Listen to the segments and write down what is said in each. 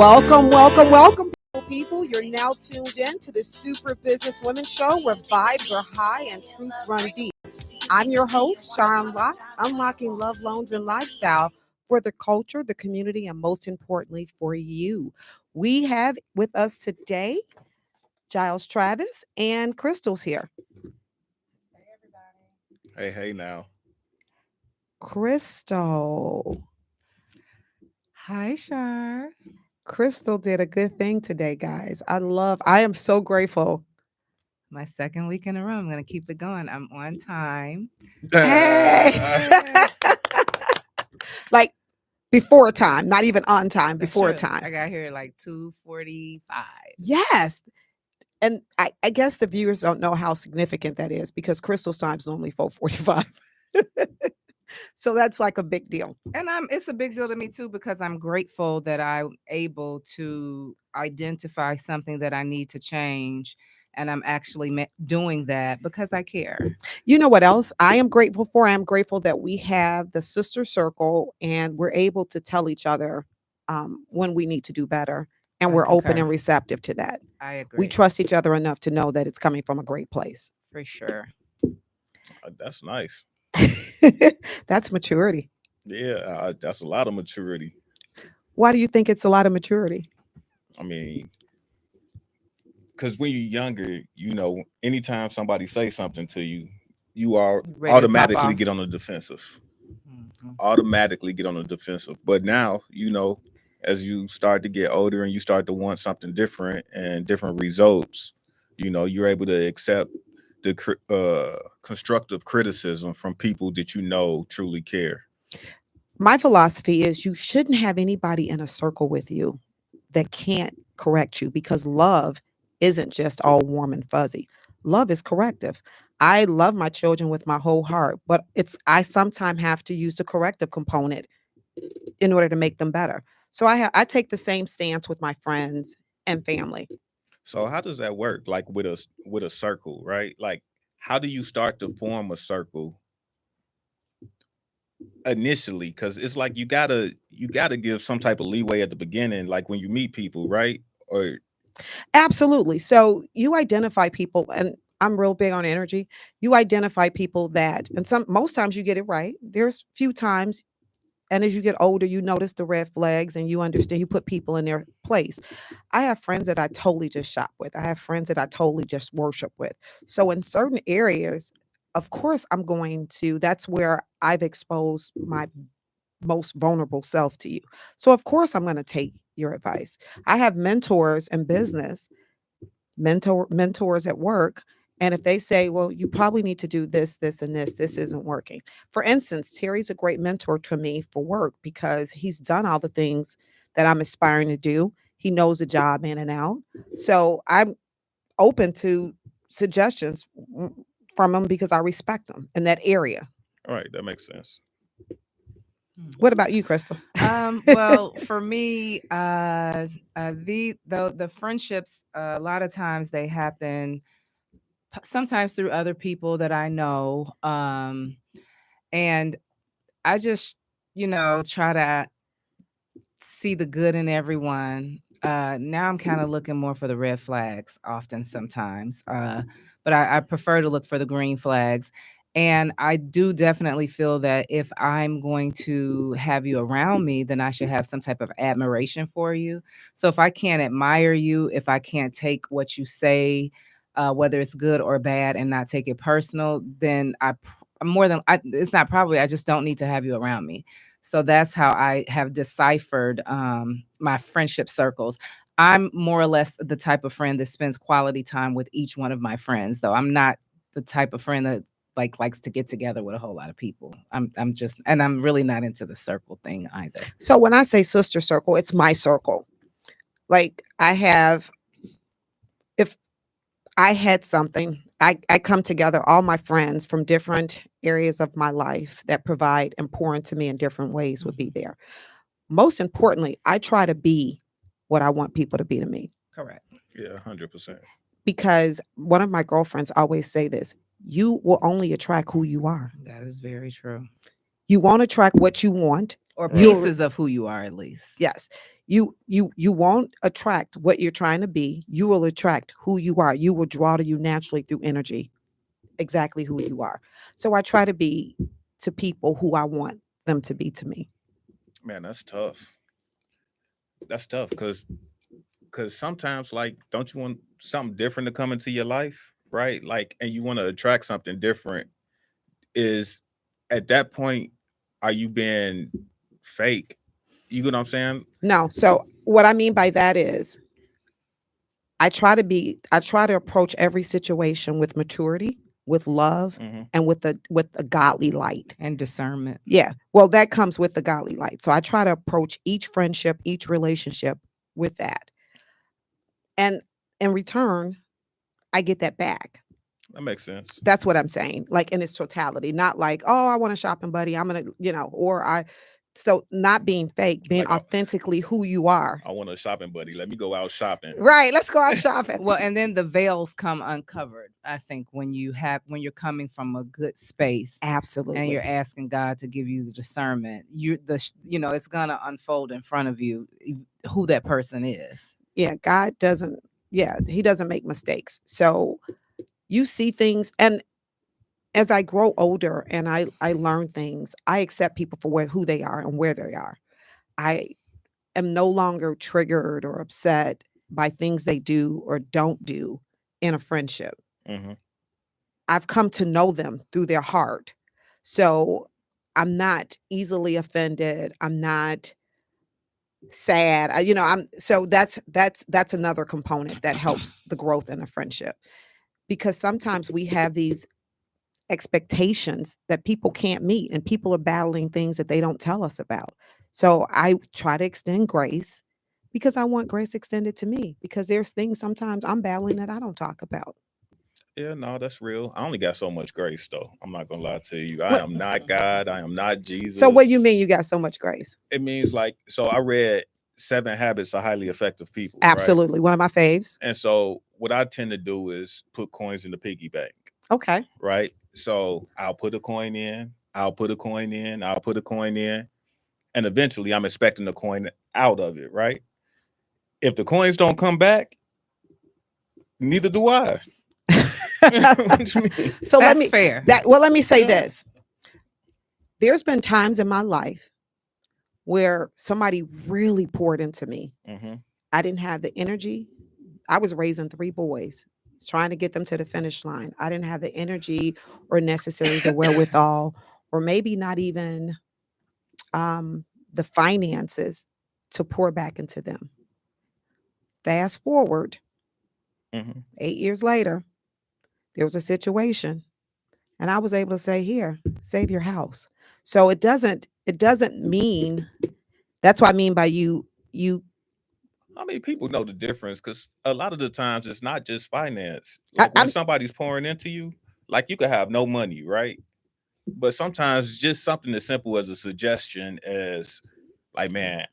Welcome, people. You're now tuned in to the Super Business Women Show where vibes are high and truths run deep. I'm your host, Sharon Locke, unlocking love, loans, and lifestyle for the culture, the community, and most importantly, for you. We have with us today Giles Travis and Crystal's here. Hey, everybody. Hey now. Crystal. Hi, Shar. Crystal did a good thing today, guys. I am so grateful. My second week in a row. I'm going to keep it going. I'm on time. Hey! Like before time, not even on time, That's before true. time. I got here at like 2:45. Yes. And I guess the viewers don't know how significant that is because Crystal's time is only 4:45. So that's like a big deal. And it's a big deal to me too because I'm grateful that I'm able to identify something that I need to change, and I'm actually doing that because I care. You know what else I am grateful for? I am grateful that we have the sister circle and we're able to tell each other when we need to do better. And I we're open concur. and receptive to that. I agree. We trust each other enough to know that it's coming from a great place. For sure. That's nice. That's maturity. Yeah, that's a lot of maturity. Why do you think it's a lot of maturity? I mean, because when you're younger, anytime somebody say something to you, you are Ready to pop automatically off. get on the defensive. Mhm. Automatically get on the defensive. But now, as you start to get older and you start to want something different and different results, you're able to accept the constructive criticism from people that truly care. My philosophy is you shouldn't have anybody in a circle with you that can't correct you because love isn't just all warm and fuzzy. Love is corrective. I love my children with my whole heart, but I sometimes have to use the corrective component in order to make them better. So I take the same stance with my friends and family. So how does that work? Like with a circle, right? Like how do you start to form a circle initially? Because it's like you gotta give some type of leeway at the beginning, like when you meet people, right? Or Absolutely. So you identify people, and I'm real big on energy. You identify people that, and most times you get it right. There's few times, and as you get older, you notice the red flags and you understand, you put people in their place. I have friends that I totally just shop with. I have friends that I totally just worship with. So in certain areas, of course, that's where I've exposed my most vulnerable self to you. So of course I'm going to take your advice. I have mentors in business, mentors at work, and if they say, well, you probably need to do this and this isn't working. For instance, Terry's a great mentor to me for work because he's done all the things that I'm aspiring to do. He knows the job in and out. So I'm open to suggestions from him because I respect him in that area. all right, that makes sense. What about you, Crystal? Well, for me, the friendships, a lot of times they happen sometimes through other people that I know, and I just try to see the good in everyone. Now I'm kind of looking more for the red flags often sometimes, but I prefer to look for the green flags. And I do definitely feel that if I'm going to have you around me, then I should have some type of admiration for you. So if I can't admire you, if I can't take what you say, whether it's good or bad, and not take it personal, then it's not probably, I just don't need to have you around me. So that's how I have deciphered my friendship circles. I'm more or less the type of friend that spends quality time with each one of my friends, though. I'm not the type of friend that likes to get together with a whole lot of people. I'm just, and I'm really not into the circle thing either. So when I say sister circle, it's my circle. Like if I had something, I come together, all my friends from different areas of my life that provide and pour into me in different ways would be there. Most importantly, I try to be what I want people to be to me. Correct. Yeah, 100%. Because one of my girlfriends always say this, you will only attract who you are. That is very true. You won't attract what you want. or You'll pieces of who you are at least. yes. You won't attract what you're trying to be. You will attract who you are. You will draw to you naturally through energy, exactly who you are. So I try to be to people who I want them to be to me. Man, that's tough. That's tough because sometimes, like, don't you want something different to come into your life, right? Like, and you want to attract something different. Is at that point, are you being fake? You get what I'm saying? No. So what I mean by that is I try to approach every situation with maturity, with love, Mm-hmm. and with a godly light. And discernment. Yeah. Well, that comes with the godly light. So I try to approach each friendship, each relationship with that. And in return, I get that back. That makes sense. That's what I'm saying. Like in its totality, not like, oh, I want a shopping buddy. I'm going to, or so not being fake, being Like, authentically who you are. I want a shopping buddy. Let me go out shopping. Right. Let's go out shopping. Well, and then the veils come uncovered, I think, when you're coming from a good space Absolutely. and you're asking God to give you the discernment. It's gonna unfold in front of you who that person is. Yeah. God doesn't, he doesn't make mistakes. So you see things, and as I grow older and I learn things, I accept people for who they are and where they are. I am no longer triggered or upset by things they do or don't do in a friendship. Mm-hmm. I've come to know them through their heart. So I'm not easily offended. I'm not sad. That's another component that helps the growth in a friendship. Because sometimes we have these expectations that people can't meet, and people are battling things that they don't tell us about. So I try to extend grace because I want grace extended to me, because there's things sometimes I'm battling that I don't talk about. Yeah, no, that's real. I only got so much grace, though. I'm not gonna lie to you. I What, am not God. I am not Jesus. so what do you mean you got so much grace? It means like, so I read 7 Habits of Highly Effective People. Right? Absolutely. One of my faves. And so what I tend to do is put coins in the piggy bank. Okay. Right. So I'll put a coin in, I'll put a coin in, I'll put a coin in, and eventually I'm expecting the coin out of it. Right. If the coins don't come back, neither do I. What you mean? So That's fair. Let me say Yeah. this. There's been times in my life where somebody really poured into me. Mm-hmm. I didn't have the energy. I was raising 3 boys, trying to get them to the finish line. I didn't have the energy or necessary the wherewithal, or maybe not even the finances to pour back into them. Fast forward, Mm-hmm. 8 years later, there was a situation, and I was able to say, here, save your house. So it doesn't mean, that's what I mean by you. I mean, people know the difference because a lot of the times it's not just finance. I, Like when I'm somebody's pouring into you, like you could have no money, right? But sometimes just something as simple as a suggestion as like, man,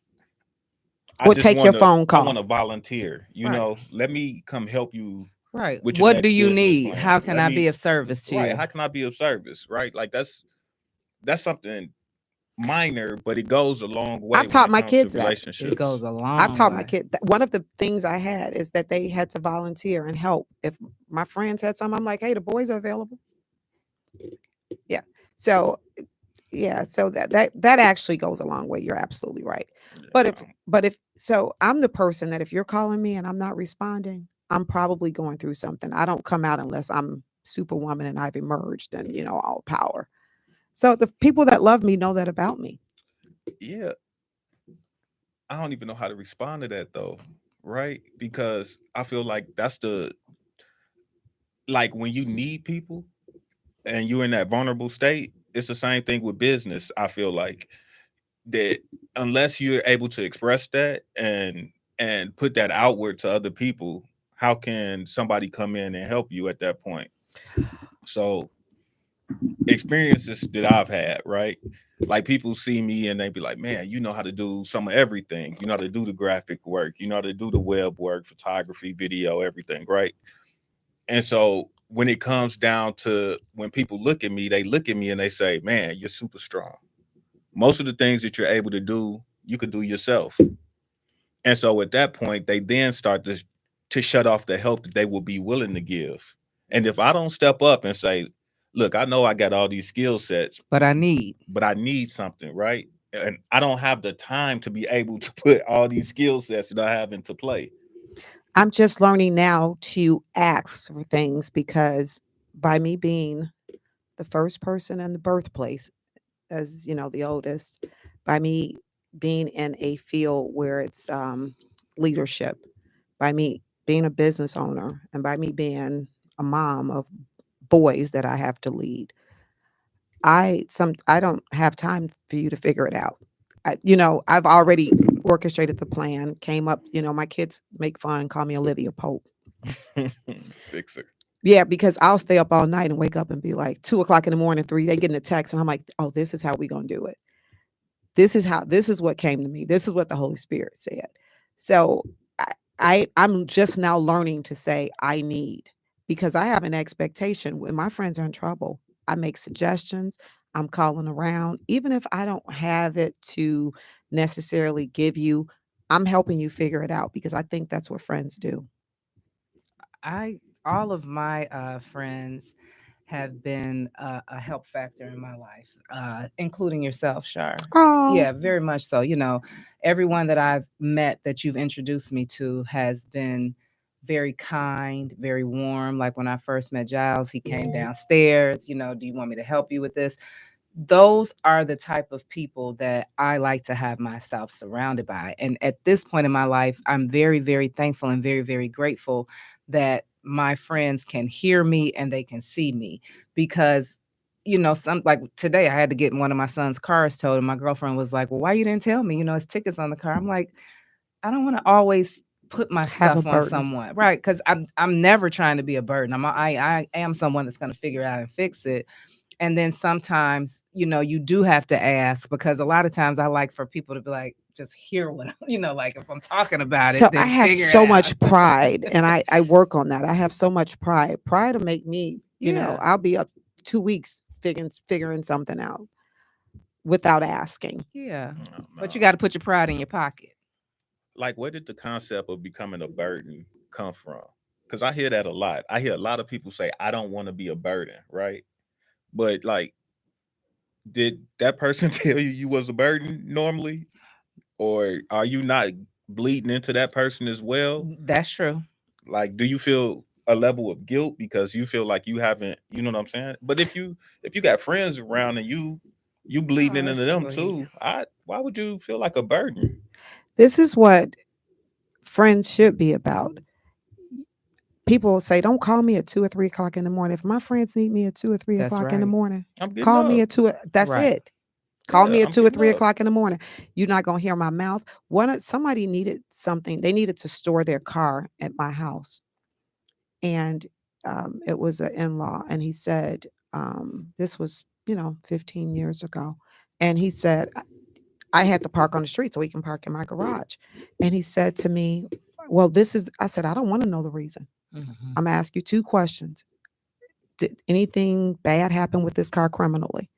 I will just take your want to, phone I call. want to volunteer. You Right. know, let me come help you Right. with your What next do you business need? plan. How can Let I me- be of service to Right? you? How can I be of service? Right? Like that's something minor, but it goes a long way. I've taught when my it comes to kids that. relationships. It goes a long I've taught my way. kids. One of the things I had is that they had to volunteer and help. If my friends had some, I'm like, hey, the boys are available. Yeah. So so that actually goes a long way. You're absolutely right. Yeah, But if so, I'm the person that if you're calling me and I'm not responding, I'm probably going through something. I don't come out unless I'm superwoman and I've emerged and all power. So the people that love me know that about me. yeah. I don't even know how to respond to that though, right? Because I feel like that's like when you need people and you're in that vulnerable state, it's the same thing with business. I feel like that unless you're able to express that and put that outward to other people, how can somebody come in and help you at that point? So experiences that I've had, right? Like people see me and they be like, man, you know how to do some of everything. You know how to do the graphic work, you know how to do the web work, photography, video, everything, right? And so when it comes down to when people look at me, they look at me and they say, man, you're super strong. Most of the things that you're able to do, you could do yourself. And so at that point, they then start to shut off the help that they will be willing to give. And if I don't step up and say, look, I know I got all these skill sets, But I need. but I need something, right? And I don't have the time to be able to put all these skill sets that I have into play. I'm just learning now to ask for things because by me being the first person in the birthplace, as you know, the oldest, by me being in a field where it's leadership, by me being a business owner, and by me being a mom of boys that I have to lead, I don't have time for you to figure it out. I've already orchestrated the plan. Came up, my kids make fun and call me Olivia Pope. Fixer. Yeah, because I'll stay up all night and wake up and be like 2 o'clock in the morning, 3. They getting a text, and I'm like, oh, this is how we gonna do it. This is what came to me. This is what the Holy Spirit said. So I'm just now learning to say I need, because I have an expectation when my friends are in trouble. I make suggestions. I'm calling around. Even if I don't have it to necessarily give you, I'm helping you figure it out because I think that's what friends do. All of my friends have been a help factor in my life, including yourself, Shar. Oh, Yeah, very much so. Everyone that I've met that you've introduced me to has been very kind, very warm. Like when I first met Giles, he came downstairs, do you want me to help you with this? Those are the type of people that I like to have myself surrounded by. And at this point in my life, I'm very, very thankful and very, very grateful that my friends can hear me and they can see me, because some, like today I had to get one of my son's cars towed, and my girlfriend was like, well, why you didn't tell me, his tickets on the car? I'm like, I don't want to always put my have a stuff on burden. someone, right? Because I'm never trying to be a burden. I am someone that's going to figure it out and fix it. And then sometimes, you do have to ask, because a lot of times I like for people to be like, just hear what, like if I'm talking about So it, I then have figure it so out. much pride, and I work on that. I have so much pride. Pride to make me, Yeah. I'll be up 2 weeks figuring something out without asking. Yeah. No, But you no. got to put your pride in your pocket. Like, where did the concept of becoming a burden come from? Because I hear that a lot. I hear a lot of people say, I don't want to be a burden, right? But like, did that person tell you was a burden normally? Or are you not bleeding into that person as well? That's true. Like, do you feel a level of guilt because you feel like you haven't, you know what I'm saying? But if you got friends around and you Oh, bleeding into that's them sweet. too, why would you feel like a burden? This is what friends should be about. People say, don't call me at 2 or 3 o'clock in the morning. If my friends need me at 2 or 3 That's o'clock in the right. morning, I'm getting call me up. at 2. That's Right. it. Call Yeah, me at I'm 2 or getting 3 up. o'clock in the morning. You're not gonna hear my mouth. Somebody needed something. They needed to store their car at my house, and it was an in-law, and he said, this was 15 years ago, and he said I had to park on the street so he can park in my garage, and he said to me, well, I said, I don't want to know the reason. Mhm. I'm gonna ask you 2 questions. Did anything bad happen with this car criminally?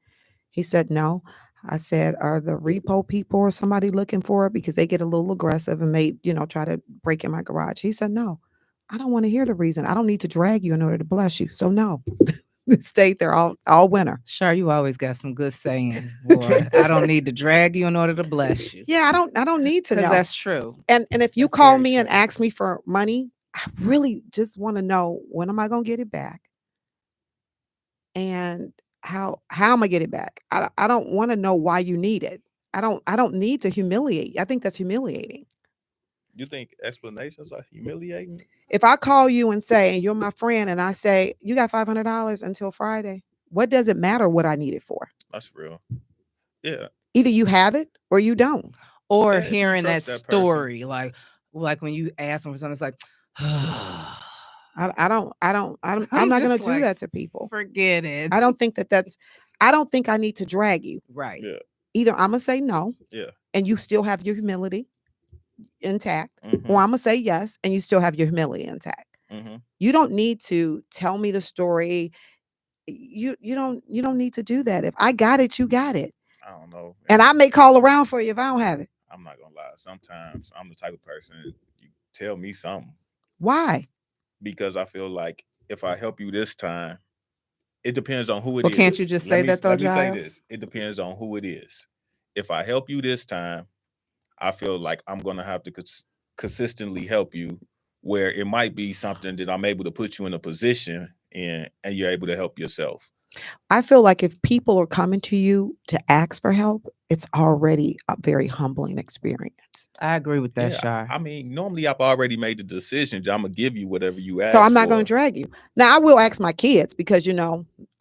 He said no. I said, are the repo people or somebody looking for it, because they get a little aggressive and may try to break in my garage? He said no. I don't want to hear the reason. I don't need to drag you in order to bless you. So no. Stayed there all winter. Sure, you always got some good saying, boy. I don't need to drag you in order to bless you. Yeah, I don't need to Because know. that's true. And if you That's call very me and true. ask me for money, I really just want to know, when am I going to get it back? And how am I get it back? I don't want to know why you need it. I don't need to humiliate you. I think that's humiliating. You think explanations are humiliating? If I call you and say, and you're my friend, and I say, you got $500 until Friday, what does it matter what I need it for? That's real. Yeah. Either you have it or you don't. Or Yeah, if you hearing that trust that person. story, like when you ask them for something, it's like, I'm I'm not going just to do like, that to people. forget it. I don't think I don't think I need to drag you. Right. Yeah. Either I'm going to say no Yeah. and you still have your humility intact, Mm-hmm. or I'm going to say yes and you still have your humility intact. Mm-hmm. You don't need to tell me the story. You don't need to do that. If I got it, you got it. I don't know. And I may call around for you if I don't have it. I'm not gonna lie. Sometimes I'm the type of person you tell me something Why? because I feel like if I help you this time, it depends on who it Well, can't you is. just say that though, Let me say Giles? this. It depends on who it is. If I help you this time, I feel like I'm gonna have to consistently help you. Where it might be something that I'm able to put you in a position and you're able to help yourself. I feel like if people are coming to you to ask for help, it's already a very humbling experience. I agree with that, Yeah, Shar. I mean, normally I've already made the decision. I'm gonna give you whatever you So I'm ask not going for. to drag you. Now I will ask my kids because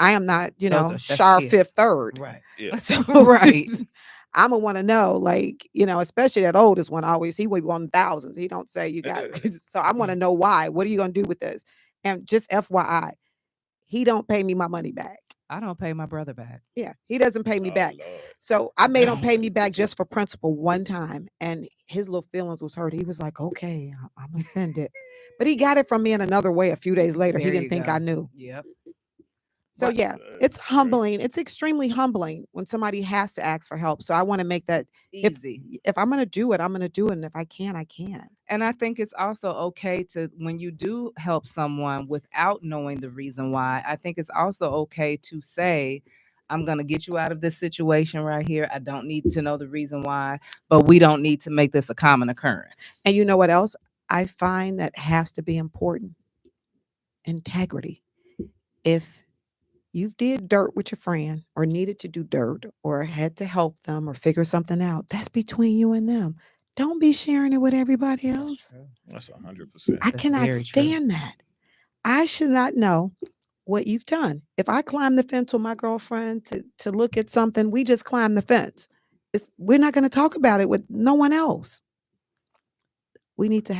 I am not, That's Shar kids. fifth third. Right. Yeah, So Right. I'm gonna want to know, like, especially that oldest one. Always, he would want thousands. He don't say you got. So I want to know why. What are you gonna do with this? And just FYI, he don't pay me my money back. I don't pay my brother back. Yeah, he doesn't pay me oh back. Lord, So I made him pay me back just for principle one time, and his little feelings was hurt. He was like, "Okay, I'm gonna send it," but he got it from me in another way. A few days later, he There didn't you think go. I knew. Yep. So What? yeah, it's humbling. It's extremely humbling when somebody has to ask for help. So I want to make that Easy. if I'm gonna do it, I'm gonna do it, and if I can, I can. And I think it's also okay to, when you do help someone without knowing the reason why, I think it's also okay to say, I'm going to get you out of this situation right here. I don't need to know the reason why, but we don't need to make this a common occurrence. And you know what else I find that has to be important? Integrity. If you did dirt with your friend or needed to do dirt or had to help them or figure something out, that's between you and them. Don't be sharing it with everybody else. that's 100%. I That's cannot very true. stand that. I should not know what you've done. If I climb the fence with my girlfriend to look at something, we just climb the fence. We're not going to talk about it with no one else. We need to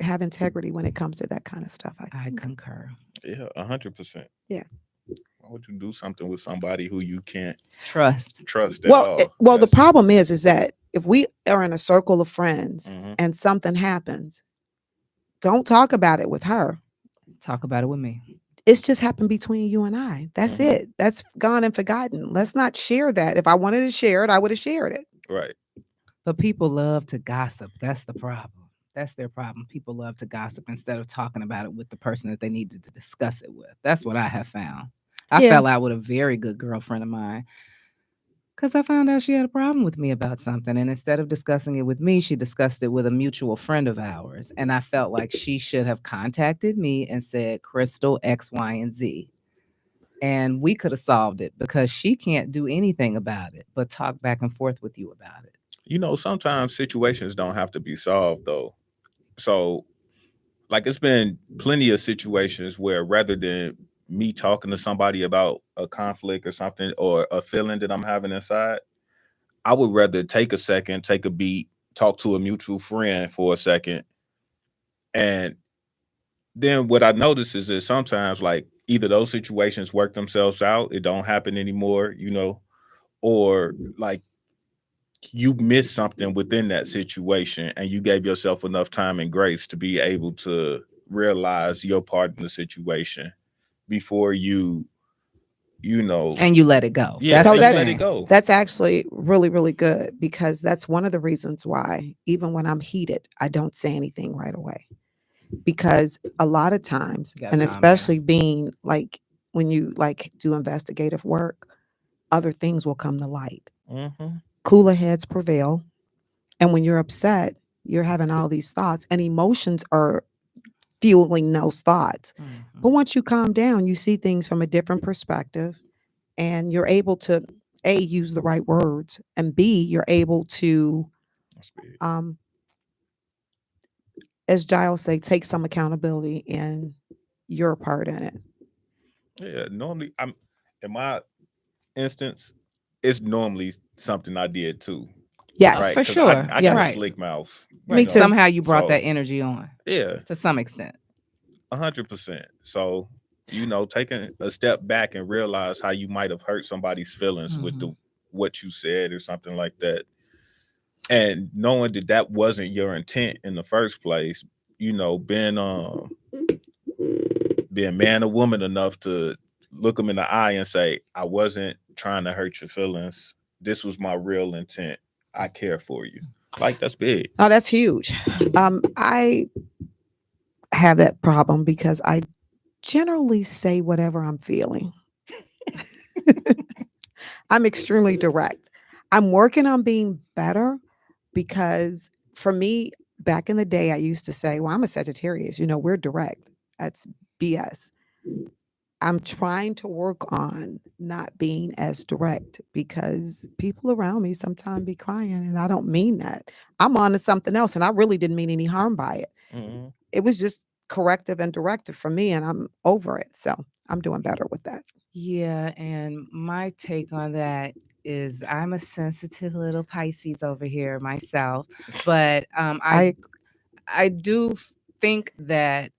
have integrity when it comes to that kind of stuff. I I think. concur. Yeah, 100%. Yeah. Why would you do something with somebody who you can't Trust. trust at Well, all? the problem is that if we are in a circle of friends Mhm. and something happens, don't talk about it with her. Talk about it with me. It's just happened between you and I. That's Mhm. it. That's gone and forgotten. Let's not share that. If I wanted to share it, I would have shared it. Right. But people love to gossip. That's the problem. That's their problem. People love to gossip instead of talking about it with the person that they needed to discuss it with. That's what I have found. I Yeah. fell out with a very good girlfriend of mine because I found out she had a problem with me about something. And instead of discussing it with me, she discussed it with a mutual friend of ours. And I felt like she should have contacted me and said, Crystal, X, Y, and Z. And we could have solved it because she can't do anything about it but talk back and forth with you about it. Sometimes situations don't have to be solved though. So, like, it's been plenty of situations where rather than me talking to somebody about a conflict or something or a feeling that I'm having inside, I would rather take a second, take a beat, talk to a mutual friend for a second. And then what I notice is that sometimes, like, either those situations work themselves out, it don't happen anymore, or like you missed something within that situation and you gave yourself enough time and grace to be able to realize your part in the situation before And you let it go. yeah, That's So the and you let it thing. go. that's actually really, really good because that's one of the reasons why, even when I'm heated, I don't say anything right away. Because a lot of times, You gotta and calm especially being like when you like do investigative work, other things will come to light. Hmm. Cooler heads prevail. And when you're upset, you're having all these thoughts, and emotions are fueling those thoughts. But Mhm. once you calm down, you see things from a different perspective, and you're able to A, use the right words, and B, you're able to, That's big. as Giles say, take some accountability in your part in it. Yeah, normally I'm in my instance, it's normally something I did too, Yes. right? For Because I, sure. I got a Yes. Right. slick mouth, Me too. Somehow you brought So that energy on yeah, to some extent. 100%. So taking a step back and realize how you might have hurt somebody's feelings with Mhm. what you said or something like that, and knowing that that wasn't your intent in the first place. Being man or woman enough to look them in the eye and say, I wasn't trying to hurt your feelings. this was my real intent. I care for you. Like that's big. Oh, that's huge. I have that problem because I generally say whatever I'm feeling. I'm extremely direct. I'm working on being better because for me, back in the day, I used to say, well, I'm a Sagittarius, we're direct. That's BS. I'm trying to work on not being as direct because people around me sometimes be crying and I don't mean that. I'm on to something else and I really didn't mean any harm by it. Mhm. It was just corrective and directive for me and I'm over it. So I'm doing better with that. Yeah, and my take on that is I'm a sensitive little Pisces over here myself, but I I do think that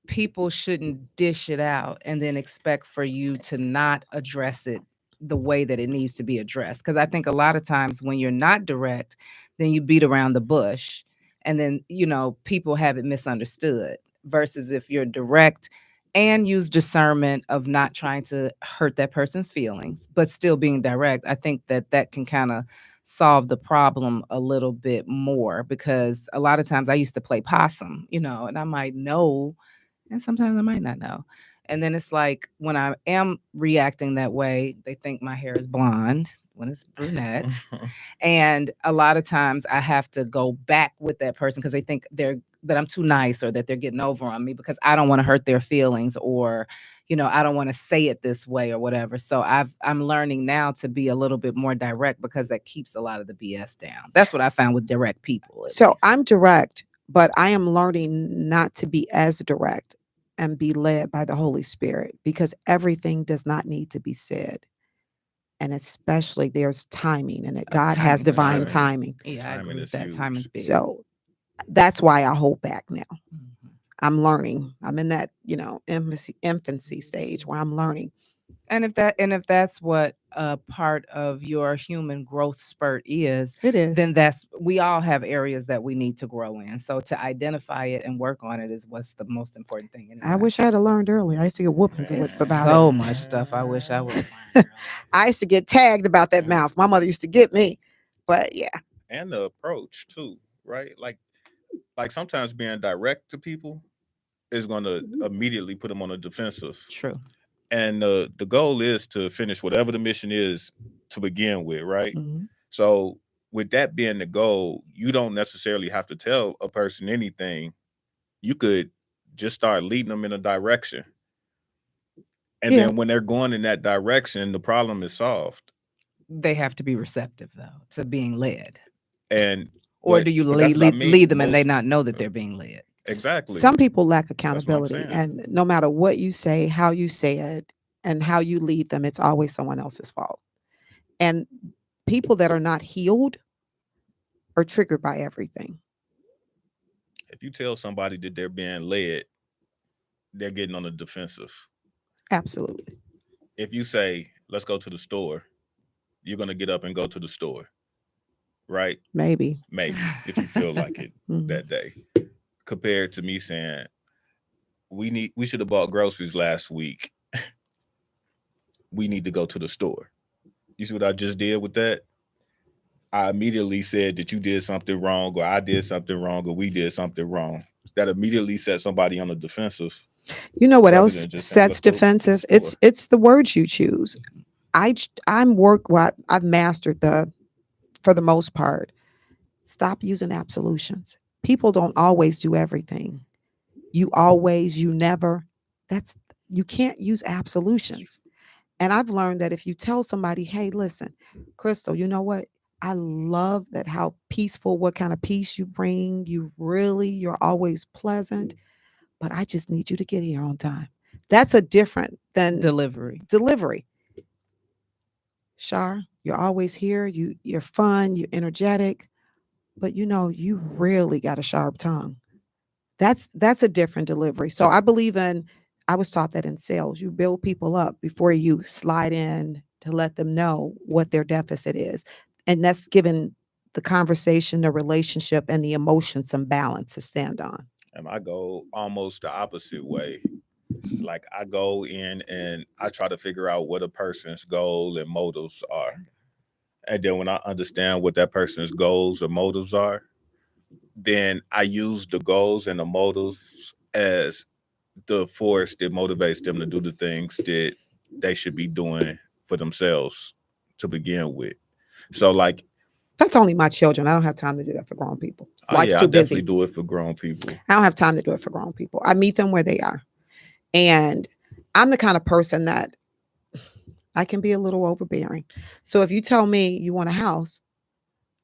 people shouldn't dish it out and then expect for you to not address it the way that it needs to be addressed. Because I think a lot of times when you're not direct, then you beat around the bush and then, people have it misunderstood versus if you're direct and use discernment of not trying to hurt that person's feelings, but still being direct. I think that that can kind of solve the problem a little bit more because a lot of times I used to play possum, and I might know and sometimes I might not know. And then it's like when I am reacting that way, they think my hair is blonde when it's brunette. And a lot of times I have to go back with that person because they think that I'm too nice or that they're getting over on me because I don't want to hurt their feelings or I don't want to say it this way or whatever. So I'm learning now to be a little bit more direct because that keeps a lot of the BS down. That's what I found with direct people at so least. I'm direct, but I am learning not to be as direct and be led by the Holy Spirit because everything does not need to be said. And especially there's timing and that God has Timing's divine big. Timing. timing. Yeah, I Timing agree with is that. Timing's huge. big. So that's why I hold back now. Mhm. I'm learning. I'm in that, infancy stage where I'm learning. And if that's what a part of your human growth spurt is, It is. then we all have areas that we need to grow in. So to identify it and work on it is what's the most important thing I anyway. wish I had learned earlier. I used to get whoopings It's about it. so much stuff I wish I would have learned earlier. I used to get tagged about that mouth. My mother used to get me. But yeah. And the approach too, right? Like sometimes being direct to people is going to immediately put them on the defensive. True. And the goal is to finish whatever the mission is to begin with, right? Mhm. So with that being the goal, you don't necessarily have to tell a person anything. You could just start leading them in a direction. And Yeah. then when they're going in that direction, the problem is solved. They have to be receptive though to being led. And Or do you but that's lead what I lead, mean. lead them and they Most not know that they're being led? exactly. Some people lack That's what I'm accountability. saying. And no matter what you say, how you say it, and how you lead them, it's always someone else's fault. And people that are not healed are triggered by everything. If you tell somebody that they're being led, they're getting on the defensive. Absolutely. If you say, let's go to the store, you're going to get up and go to the store, right? Maybe. Maybe if you feel like it Mhm. that day. Compared to me saying, we should have bought groceries last week. We need to go to the store. You see what I just did with that? I immediately said that you did something wrong, or I did something wrong, or we did something wrong. That immediately set somebody on the defensive You know what rather else than just saying, sets let's go to the defensive? store. It's the words you choose. I'm work what I've mastered the for the most part. Stop using absolutions. People don't always do everything. You always, you never. That's you can't use absolutions. And I've learned that if you tell somebody, hey, listen, Crystal, you know what? I love that how peaceful, what kind of peace you bring. You're always pleasant, but I just need you to get here on time. That's a different than Delivery. delivery. Shar, you're always here. You're fun, you're energetic, but you really got a sharp tongue. That's a different delivery. So I was taught that in sales. You build people up before you slide in to let them know what their deficit is. And that's given the conversation, the relationship, and the emotion some balance to stand on. And I go almost the opposite way. Like I go in and I try to figure out what a person's goal and motives are. And then when I understand what that person's goals or motives are, then I use the goals and the motives as the force that motivates them to do the things that they should be doing for themselves to begin with. So like, That's only my children. I don't have time to do that for grown people. oh Life's yeah, I too definitely busy. do it for grown people. I don't have time to do it for grown people. I meet them where they are. And I'm the kind of person that I can be a little overbearing. So if you tell me you want a house,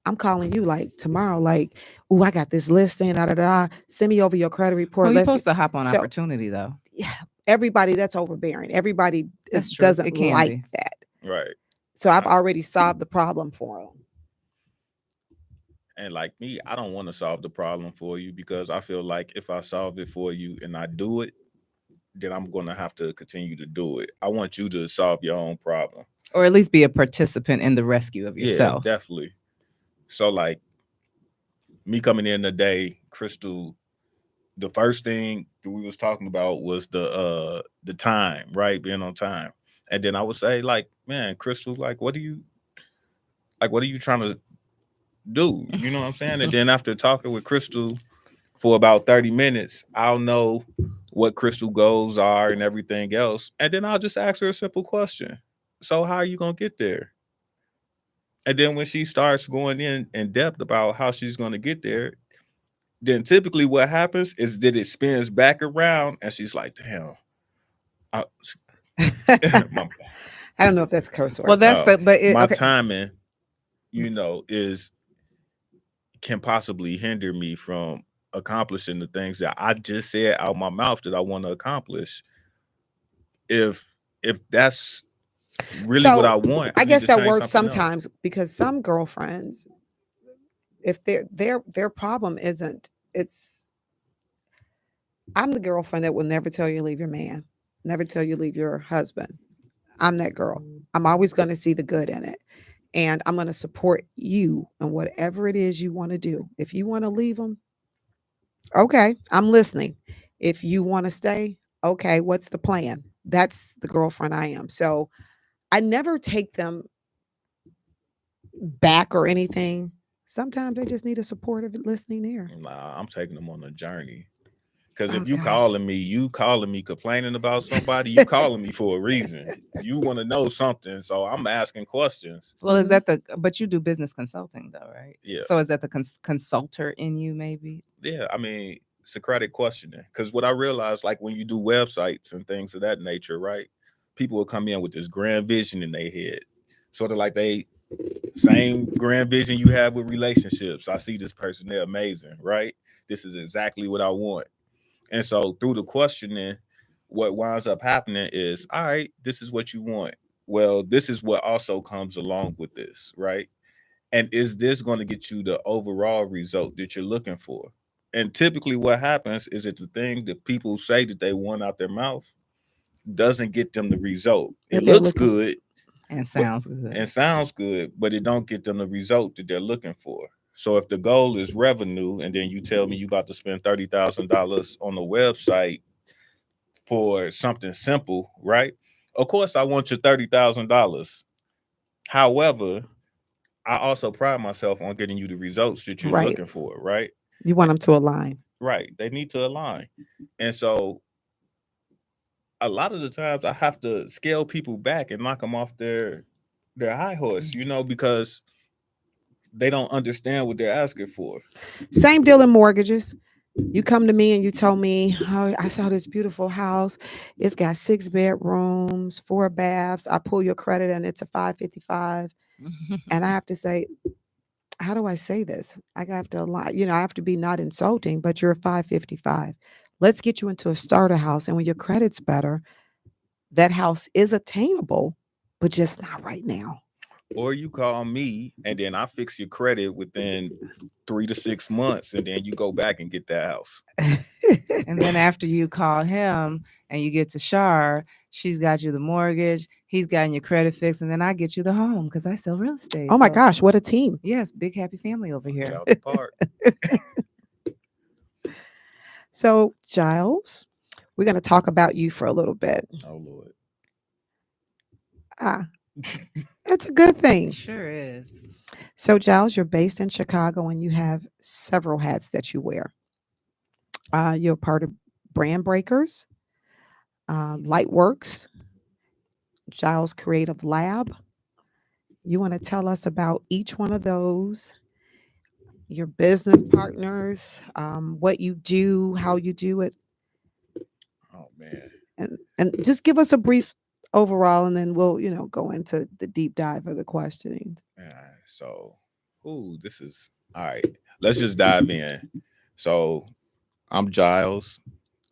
I'm calling you like tomorrow, like, oh, I got this listing, da da da. Send me over your credit report. Well, you're Let's supposed get to hop on so opportunity though. yeah, everybody that's overbearing. Everybody That's true. doesn't It can like be. that. Right. So I've already solved the problem for them. And like me, I don't want to solve the problem for you because I feel like if I solve it for you and I do it, then I'm going to have to continue to do it. I want you to solve your own problem. Or at least be a participant in the rescue of Yeah, yourself. definitely. So like me coming in today, Crystal, the first thing that we was talking about was the time, right? Being on time. And then I would say like, man, Crystal, like what are you trying to do? You know what I'm saying? And then after talking with Crystal for about 30 minutes, I'll know what Crystal goals are and everything else. And then I'll just ask her a simple question. So how are you going to get there? And then when she starts going in depth about how she's going to get there, then typically what happens is that it spins back around and she's like, damn. I don't know if that's a curse word. Well, that's my okay. timing, can possibly hinder me from accomplishing the things that I just said out my mouth that I want to accomplish. If that's really what I want, I guess that works else. sometimes because some girlfriends, if their problem isn't, it's I'm the girlfriend that will never tell you to leave your man, never tell you to leave your husband. I'm that girl. I'm always going to see the good in it. And I'm going to support you in whatever it is you want to do. If you want to leave them, okay, I'm listening. If you want to stay, okay, what's the plan? That's the girlfriend I am. So I never take them back or anything. Sometimes they just need a supportive listening ear. Nah, I'm taking them on a journey. Because if Oh, you gosh. calling me complaining about somebody, you calling me for a reason. You want to know something, so I'm asking questions. Well, is that but you do business consulting though, right? Yeah. So is that the consulter in you maybe? Yeah, I mean, Socratic questioning. Because what I realized, like when you do websites and things of that nature, right? People will come in with this grand vision in their head. Sort of like they same grand vision you have with relationships. I see this person, they're amazing, right? This is exactly what I want. And so through the questioning, what winds up happening is, all right, this is what you want. Well, this is what also comes along with this, right? And is this going to get you the overall result that you're looking for? And typically what happens is that the thing that people say that they want out their mouth doesn't get them the result. It looks good and sounds good. but it don't get them the result that they're looking for. So if the goal is revenue, and then you tell me you about to spend $30,000 on the website for something simple, right? Of course, I want your $30,000. However, I also pride myself on getting you the results that you're Right. looking for, right? You want them to align. Right. They need to align. And so a lot of the times I have to scale people back and knock them off their high horse, because they don't understand what they're asking for. Same deal in mortgages. You come to me and you tell me, oh, I saw this beautiful house. It's got 6 bedrooms, 4 baths. I pull your credit and it's a 555. And I have to say, how do I say this? I have to align, I have to be not insulting, but you're a 555. Let's get you into a starter house. And when your credit's better, that house is attainable, but just not right now. Or you call me and then I fix your credit within 3 to 6 months, and then you go back and get that house. And then after you call him and you get to Shar, she's got you the mortgage, he's gotten your credit fixed, and then I get you the home because I sell real estate. Oh my gosh, what a team. Yes, big happy family over here. Get out the park. So, Giles, we're going to talk about you for a little bit. Oh, Lord. That's a good It thing. sure is. So, Giles, you're based in Chicago and you have several hats that you wear. You're part of Brand Breakers, Lightworks, Giles Creative Lab. You want to tell us about each one of those, your business partners, what you do, how you do it, Oh man. and just give us a brief overall, and then we'll go into the deep dive of the questioning. So, ooh, this is all right. Let's just dive in. So, I'm Giles,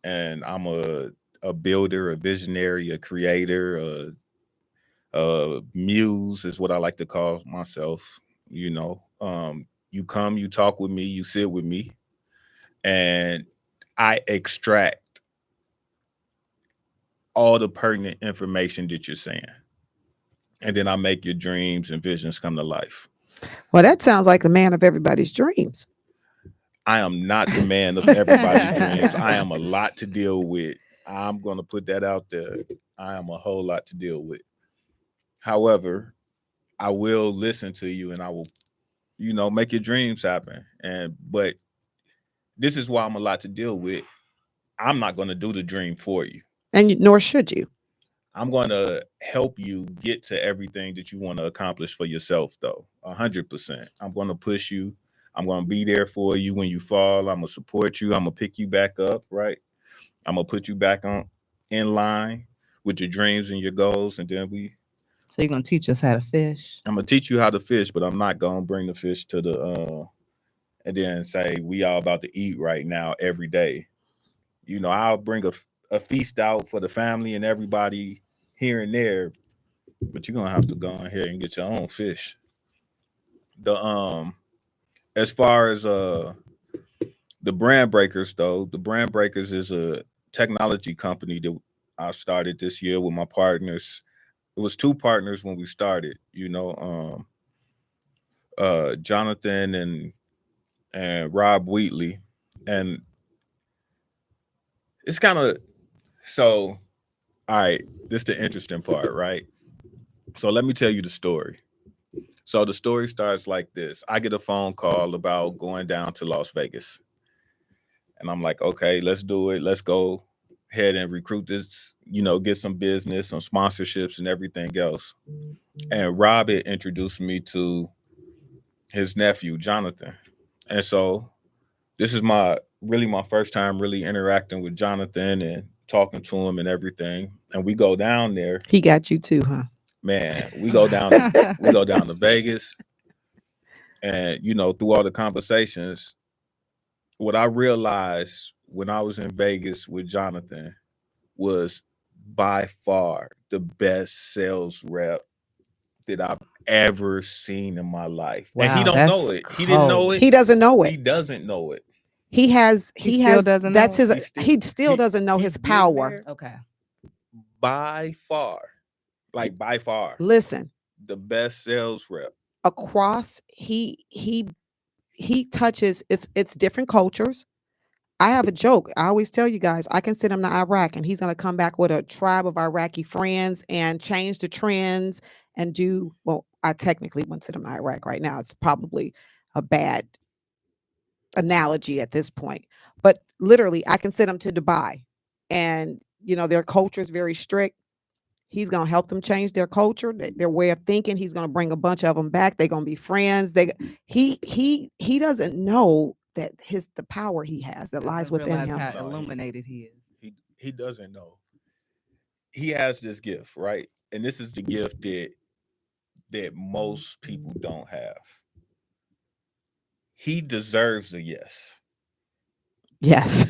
and I'm a builder, a visionary, a creator, a muse is what I like to call myself. You come, you talk with me, you sit with me, and I extract all the pertinent information that you're saying, and then I make your dreams and visions come to life. Well, that sounds like the man of everybody's dreams. I am not the man of everybody's dreams. I am a lot to deal with. I'm going to put that out there. I am a whole lot to deal with. However, I will listen to you and I will, make your dreams happen. But this is why I'm a lot to deal with. I'm not going to do the dream for you. And nor should you. I'm going to help you get to everything that you want to accomplish for yourself, though. 100%. I'm going to push you. I'm going to be there for you when you fall. I'm going to support you. I'm going to pick you back up, right? I'm going to put you back on in line with your dreams and your goals. And then So you're gonna teach us how to fish? I'm going to teach you how to fish, but I'm not going to bring the fish to and then say, we all about to eat right now every day. I'll bring a feast out for the family and everybody here and there, but you're gonna have to go ahead and get your own fish. The As far as the brand breakers though, the brand breakers is a technology company that I started this year with my partners. It was two partners when we started, Jonathan and Rob Wheatley. And it's kind of so all right, this is the interesting part, right? So let me tell you the story. So the story starts like this. I get a phone call about going down to Las Vegas. And I'm like, okay, let's do it. Let's go ahead and recruit this, get some business, some sponsorships and everything else. And Rob had introduced me to his nephew, Jonathan. And so this is my first time really interacting with Jonathan and talking to him and everything. And we go down there, He got you too, huh? man, we go down to Vegas. And through all the conversations, what I realized when I was in Vegas with Jonathan was by far the best sales rep that I've ever seen in my life. And he Wow, don't that's know it. He didn't know cold. it. He doesn't know He it. doesn't know it. He has. He He still has. doesn't know That's it? his. He still doesn't know his he's been power. there Okay. by far, like by far, Listen, the best sales rep. across he touches. It's different cultures. I have a joke. I always tell you guys, I can send him to Iraq and he's going to come back with a tribe of Iraqi friends and change the trends and do, well, I technically wouldn't send him to Iraq right now. It's probably a bad analogy at this point. But literally, I can send him to Dubai and, their culture is very strict. He's going to help them change their culture, their way of thinking. He's going to bring a bunch of them back. They're going to be friends. He doesn't know that the power he has that lies Doesn't within realize him. how No, illuminated he is. he doesn't know. He has this gift, right? And this is the gift that most people don't have. He deserves a yes. Yes.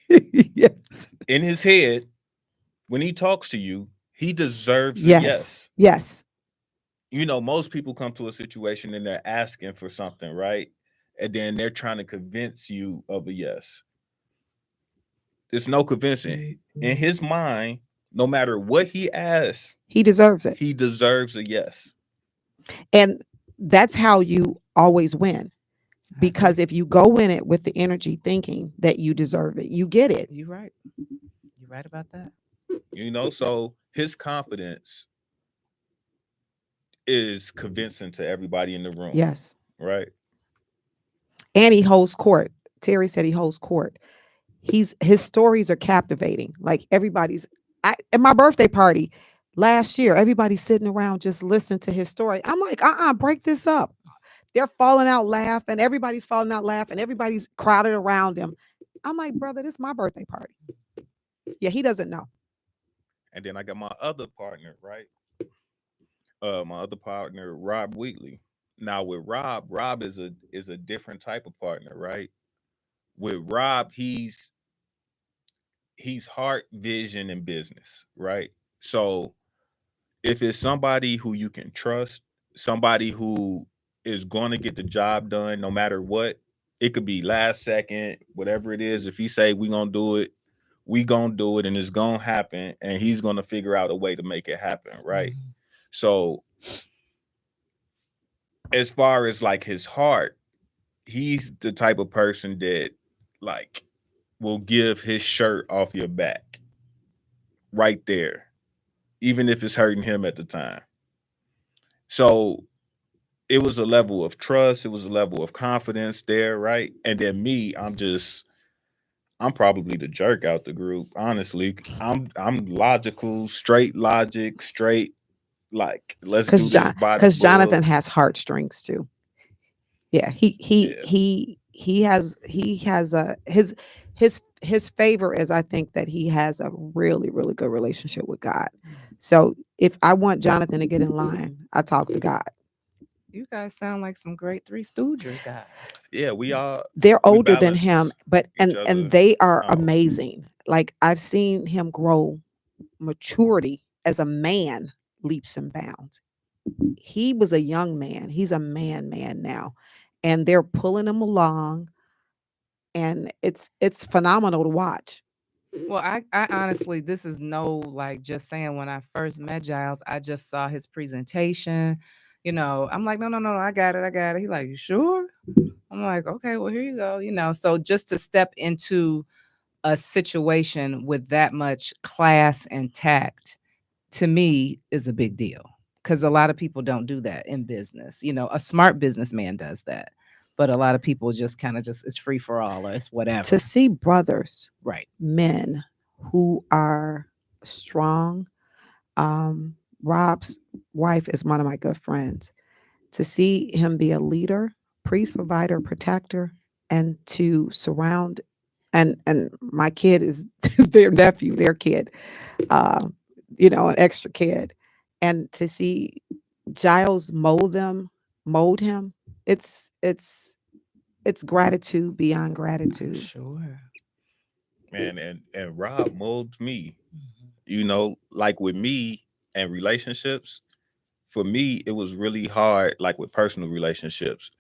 Yes. In his head, when he talks to you, he deserves a Yes. yes. Yes. Most people come to a situation and they're asking for something, right? And then they're trying to convince you of a yes. There's no convincing. In his mind, no matter what he asks, He deserves it. he deserves a yes. And that's how you always win. I Because agree. if you go in it with the energy thinking that you deserve it, you get it. You're right. You're right about that. So his confidence is convincing to everybody in the room, Yes. right? And he holds court. Terry said he holds court. His stories are captivating. Like everybody's at my birthday party last year, everybody's sitting around just listening to his story. I'm like, break this up. They're falling out laughing. Everybody's falling out laughing. Everybody's crowded around him. I'm like, brother, this is my birthday party. Yeah, he doesn't know. And then I got my other partner, right? My other partner, Rob Wheatley. Now with Rob is a different type of partner, right? With Rob, he's heart, vision, and business, right? So if it's somebody who you can trust, somebody who is going to get the job done no matter what, it could be last second, whatever it is. If he say we gonna do it, we gonna do it, and it's gonna happen, and he's gonna figure out a way to make it happen, right? Mhm. So as far as like his heart, he's the type of person that like will give his shirt off your back right there, even if it's hurting him at the time. So it was a level of trust, it was a level of confidence there, right? And then me, I'm probably the jerk out the group, honestly. I'm logical, straight logic, straight like let's do this by the Because book. Jonathan has heartstrings too. Yeah, Yeah. he has a his favor is, I think, that he has a really really good relationship with God. So if I want Jonathan to get in line, I talk to God. You guys sound like some great Three Stooges guys. Yeah, They're we older than him, balance but each and other they are out. amazing. Like I've seen him grow maturity as a man leaps and bounds. He was a young man. He's a man now. And they're pulling him along, and it's phenomenal to watch. Well, I honestly, this is no like just saying when I first met Giles, I just saw his presentation. I'm like, no, no, no, I got it, I got it. He like, you sure? I'm like, okay, well, here you go. So just to step into a situation with that much class and tact to me is a big deal because a lot of people don't do that in business. A smart businessman does that, but a lot of people just kind of just it's free for all or it's To whatever. see brothers, Right. men who are strong. Um, Rob's wife is one of my good friends. To see him be a leader, priest, provider, protector, and to surround, and my kid is, is their nephew, their kid, uh, an extra kid, and to see Giles mold him, it's gratitude beyond I'm gratitude. sure. And Rob molds me, Mhm. like with me and relationships. For me, it was really hard, like with personal relationships,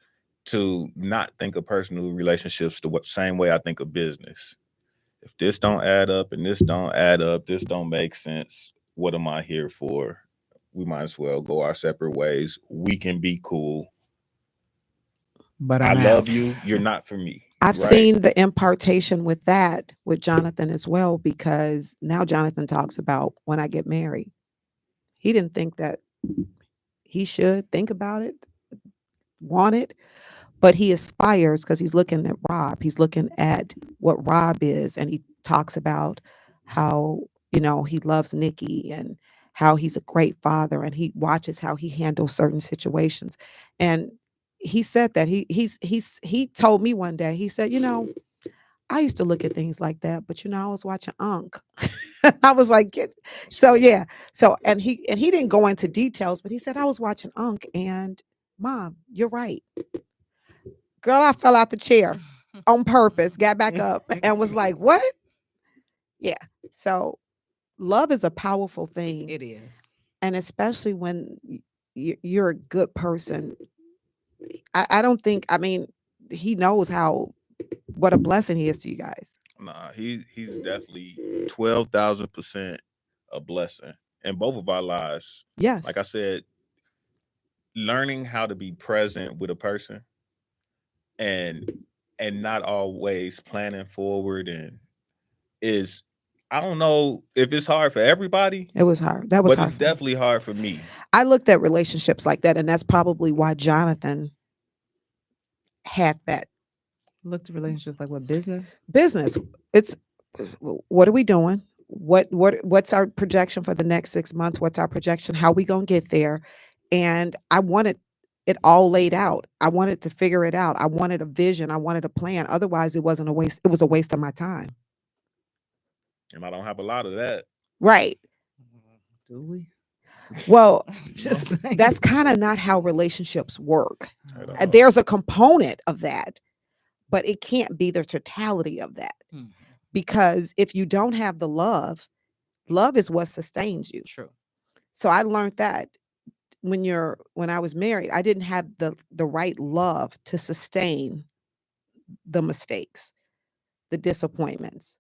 to not think of personal relationships the same way I think of business. If this don't add up and this don't add up, this don't make sense. What am I here for? We might as well go our separate ways. We can be cool. But I I'm out. love you. You're not for me, I've right? seen the impartation with that with Jonathan as well, because now Jonathan talks about when I get married. He didn't think that he should think about it, want it, but he aspires because he's looking at Rob. He's looking at what Rob is, and he talks about how, he loves Nikki and how he's a great father, and he watches how he handles certain situations. And he said that he told me one day, he said, I used to look at things like that, but I was watching Unc. I was like, That's so right. yeah. So and he didn't go into details, but he said I was watching Unc, and Mom, you're right. Girl, I fell out the chair on purpose, got back up and was like, what? Yeah. So love is a powerful thing. It is. And especially when you're a good person. I don't think, I mean, he knows what a blessing he is to you guys. Nah, he's definitely 12,000% a blessing in both of our lives. Like Yes. I said, learning how to be present with a person and not always planning forward and is I don't know if it's hard for everybody, It was hard. That was but hard it's for me. definitely hard for me. I looked at relationships like that, and that's probably why Jonathan had that Looked at relationships like what business? business. It's what are we doing? What's our projection for the next 6 months? What's our projection? How we gonna get there? And I wanted it all laid out. I wanted to figure it out. I wanted a vision. I wanted a plan. Otherwise, it wasn't a waste. It was a waste of my time. And I don't have a lot of that. Right. Do we? Well, Just saying. that's kind of not how relationships work. At all. There's a component of that, but it can't be the totality of that. Mhm. Because if you don't have the love, love is what sustains you. True. So I learned that when I was married, I didn't have the right love to sustain the mistakes, the disappointments,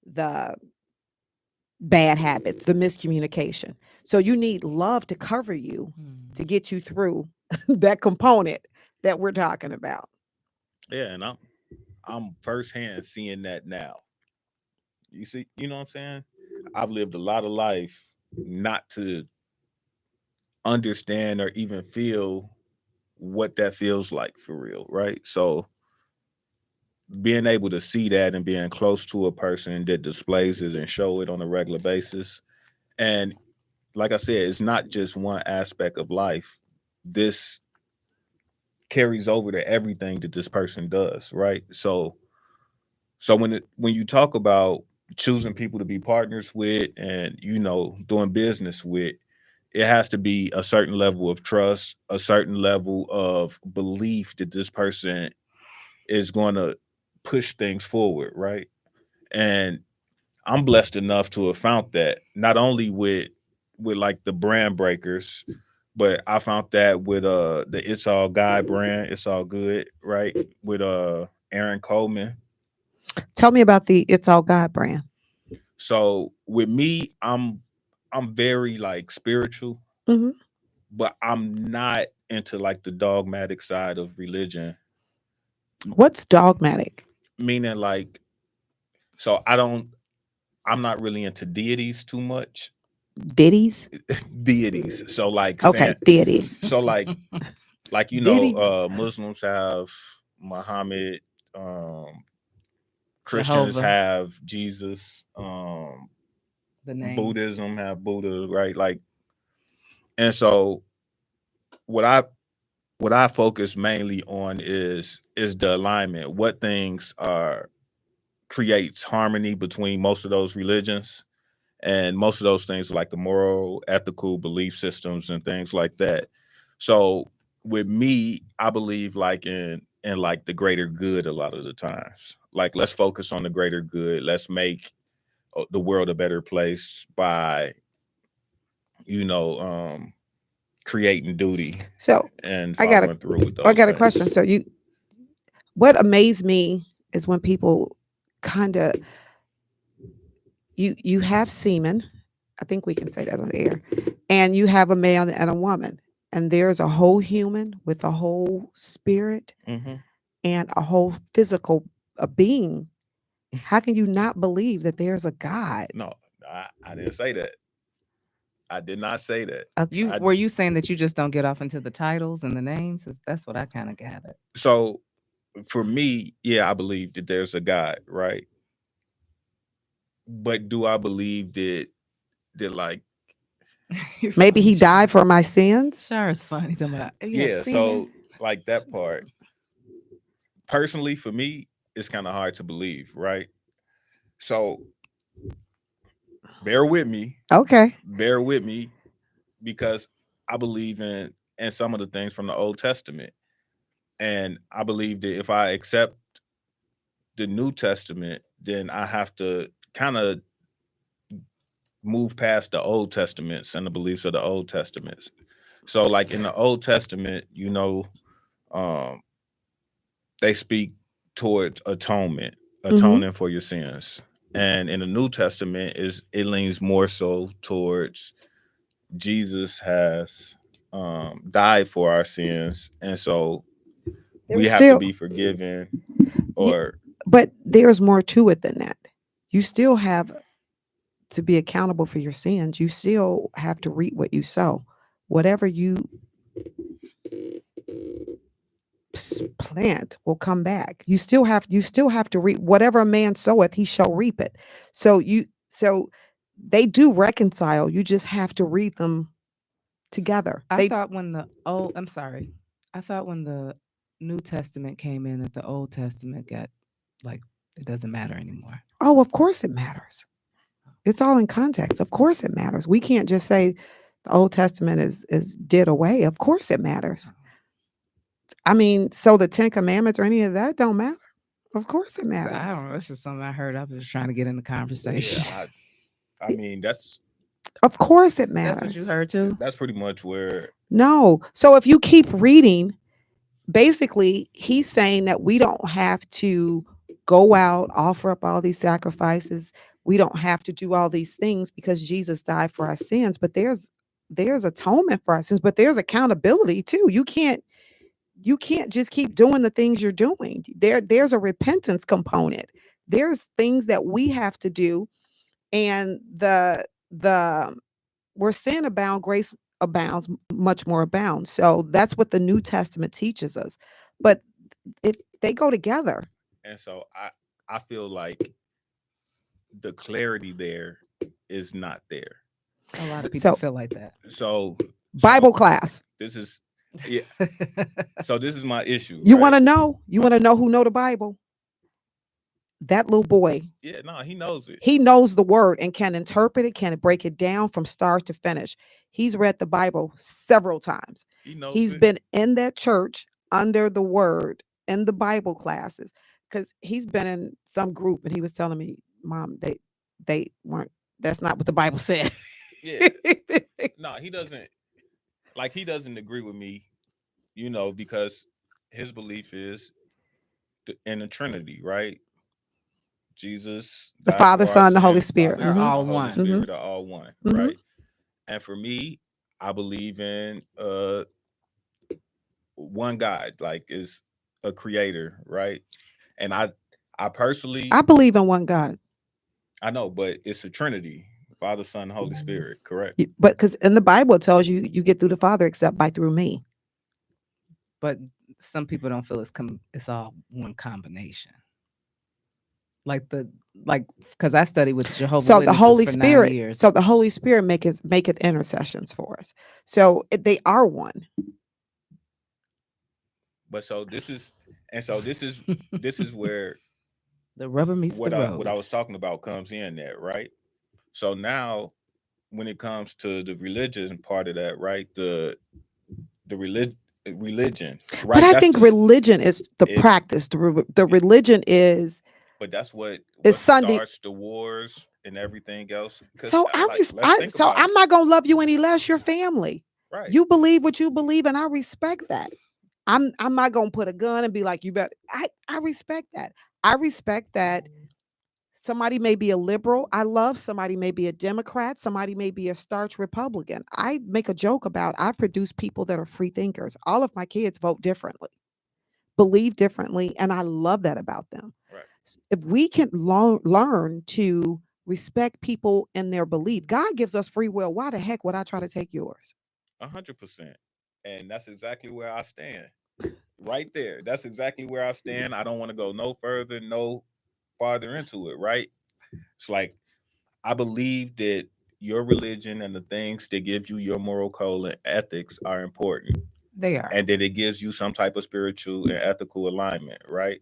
the bad habits, the miscommunication. So you need love to cover you, to get you through that component that we're talking about. Yeah, and I'm firsthand seeing that now. You see, you know what I'm saying? I've lived a lot of life not to understand or even feel what that feels like for real, right? So being able to see that and being close to a person that displays it and show it on a regular basis. And like I said, it's not just one aspect of life. This carries over to everything that this person does, right? So when you talk about choosing people to be partners with and doing business with, it has to be a certain level of trust, a certain level of belief that this person is going to push things forward, right? And I'm blessed enough to have found that not only with like the brand breakers, but I found that with the It's All Guy brand, It's All Good, right? With Aaron Coleman. Tell me about the It's All God brand. So with me, I'm very like spiritual, Mhm. but I'm not into like the dogmatic side of religion. What's dogmatic? Meaning like, so I'm not really into deities too much. Ditties? Deities. So like Okay, saying, deities. so like Diddy. Muslims have Muhammad, Christians Jehovah. have Jesus, The name. Buddhism have Buddha, right? Like, and so what I what I focus mainly on is the alignment. What things are creates harmony between most of those religions, and most of those things are like the moral, ethical belief systems and things like that. So with me, I believe like in like the greater good a lot of the times. Like let's focus on the greater good. Let's make the world a better place by you know um creating duty So and I got a following through with I those got a question. things. So what amazed me is when people kind of you have semen. I think we can say that on the air, and you have a male and a woman, and there's a whole human with a whole spirit Hmm. and a whole physical a being. How can you not believe that there's a God? No, I didn't say that. I did not say that. You I were you saying that you just don't get off into the titles and the names? That's what I kind of gathered. so for me, yeah, I believe that there's a God, right? But do I believe that like You're Maybe he funny, Shar. died for my sins. Shar is funny. Talking about you have yeah, semen. so like that part personally for me it's kind of hard to believe, right? So bear with me, Okay. bear with me because I believe in some of the things from the Old Testament. And I believe that if I accept the New Testament, then I have to kind of move past the Old Testaments and the beliefs of the Old Testaments. So, like in the Old Testament, um, they speak towards atonement, Hmm. atoning for your sins. And in the New Testament, it leans more so towards Jesus has died for our sins, and so we There's have to still, be forgiven ye- or but there's more to it than that. You still have to be accountable for your sins, you still have to reap what you sow. Whatever you plant will come back. You still have to reap whatever a man soweth, he shall reap it. So they do reconcile. You just have to read them together. I They thought when the old, I'm sorry, I thought when the New Testament came in that the Old Testament got like it doesn't matter anymore. Oh, of course it matters. It's all in context. Of course it matters. We can't just say the Old Testament is did away. Of course it matters. I mean, so the Ten Commandments or any of that don't matter. Of course it I matters. don't know. It's just something I heard. I was just trying to get in the conversation. Yeah, I mean that's Of course it That's what you matters. heard too. that's pretty much where No. So if you keep reading, basically he's saying that we don't have to go out, offer up all these sacrifices. We don't have to do all these things because Jesus died for our sins. But there's atonement for our sins, but there's accountability too. You can't just keep doing the things you're doing. There's a repentance component. There's things that we have to do, and the where sin abound, grace abounds, much more abounds. So that's what the New Testament teaches us. But they go together. and so I feel like the clarity there is not there. A lot of people So feel like that. So Bible class. this is yeah. So this is my issue. You right? want to know? You want to know who know the Bible? That little boy. Yeah, no, he knows it. He knows the word and can interpret it, can break it down from start to finish. He's read the Bible several times. He knows He's it. been in that church under the word in the Bible classes because he's been in some group and he was telling me, Mom, they weren't. That's not what the Bible said. Yeah. No, he doesn't agree with me, because his belief is in the Trinity, right? Jesus, The died Father, for our Son, the Holy sins, Spirit. Father, Are Son, all the Holy one. Spirit are all one, Mhm. right? And for me, I believe in one God, like is a creator, right? And I personally, I believe in one God. I know, but it's a Trinity, Father, Son, Holy Spirit, correct? But because in the Bible it tells you you get through the Father except by through me. But some people don't feel it's all one combination. Like because I studied with Jehovah's So the Witnesses Holy for 9 Spirit, years. so the Holy Spirit maketh intercessions for us. So they are one. But so this is where The rubber meets what the I road. what I was talking about comes in there, right? So now when it comes to the religion part of that, right? The religion, right? But I That's think religion is the is- practice. The religion is but that's what It's Sunday. starts the wars and everything else. 'Cause so let's think so about I'm it. not gonna love you any less. Your family. Right. You believe what you believe, and I respect that. I'm not gonna put a gun and be like, you better. I respect that. I respect that somebody may be a liberal. I love somebody may be a Democrat. Somebody may be a starch Republican. I make a joke about I've produced people that are free thinkers. All of my kids vote differently, believe differently, and I love that about them. Right. If we can learn to respect people in their belief, God gives us free will. Why the heck would I try to take yours? 100%. And that's exactly where I stand. Right there. That's exactly where I stand. I don't want to go no further, no farther into it, right? It's like I believe that your religion and the things that give you your moral code and ethics are important. They are. And that it gives you some type of spiritual and ethical alignment, right?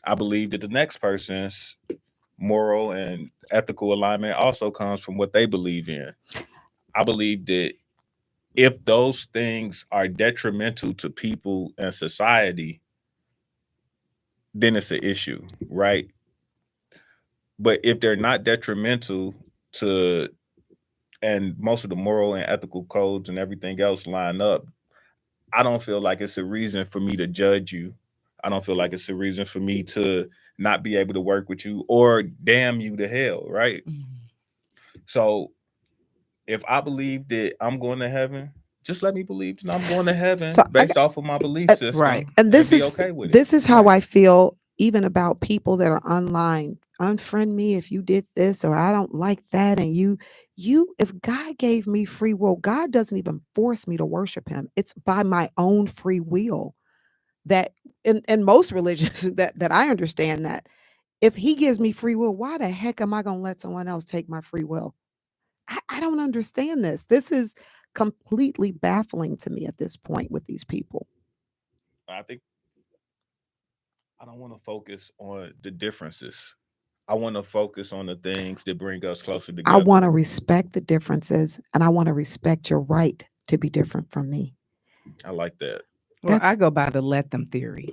I believe that the next person's moral and ethical alignment also comes from what they believe in. I believe that if those things are detrimental to people and society, then it's an issue, right? But if they're not detrimental to, and most of the moral and ethical codes and everything else line up, I don't feel like it's a reason for me to judge you. I don't feel like it's a reason for me to not be able to work with you or damn you to hell, right? So if I believe that I'm going to heaven, just let me believe that I'm going to heaven So based off of my belief system, right. And this be is okay with it. this is how Right. I feel even about people that are online unfriend me if you did this, or I don't like that. And if God gave me free will, God doesn't even force me to worship him. It's by my own free will. That in most religions that I understand, that if he gives me free will, why the heck am I going to let someone else take my free will? I don't understand this. This is completely baffling to me at this point with these people. I think I don't want to focus on the differences. I want to focus on the things that bring us closer I together. want to respect the differences, and I want to respect your right to be different from me. I like that. Well, I That's go by the let them theory.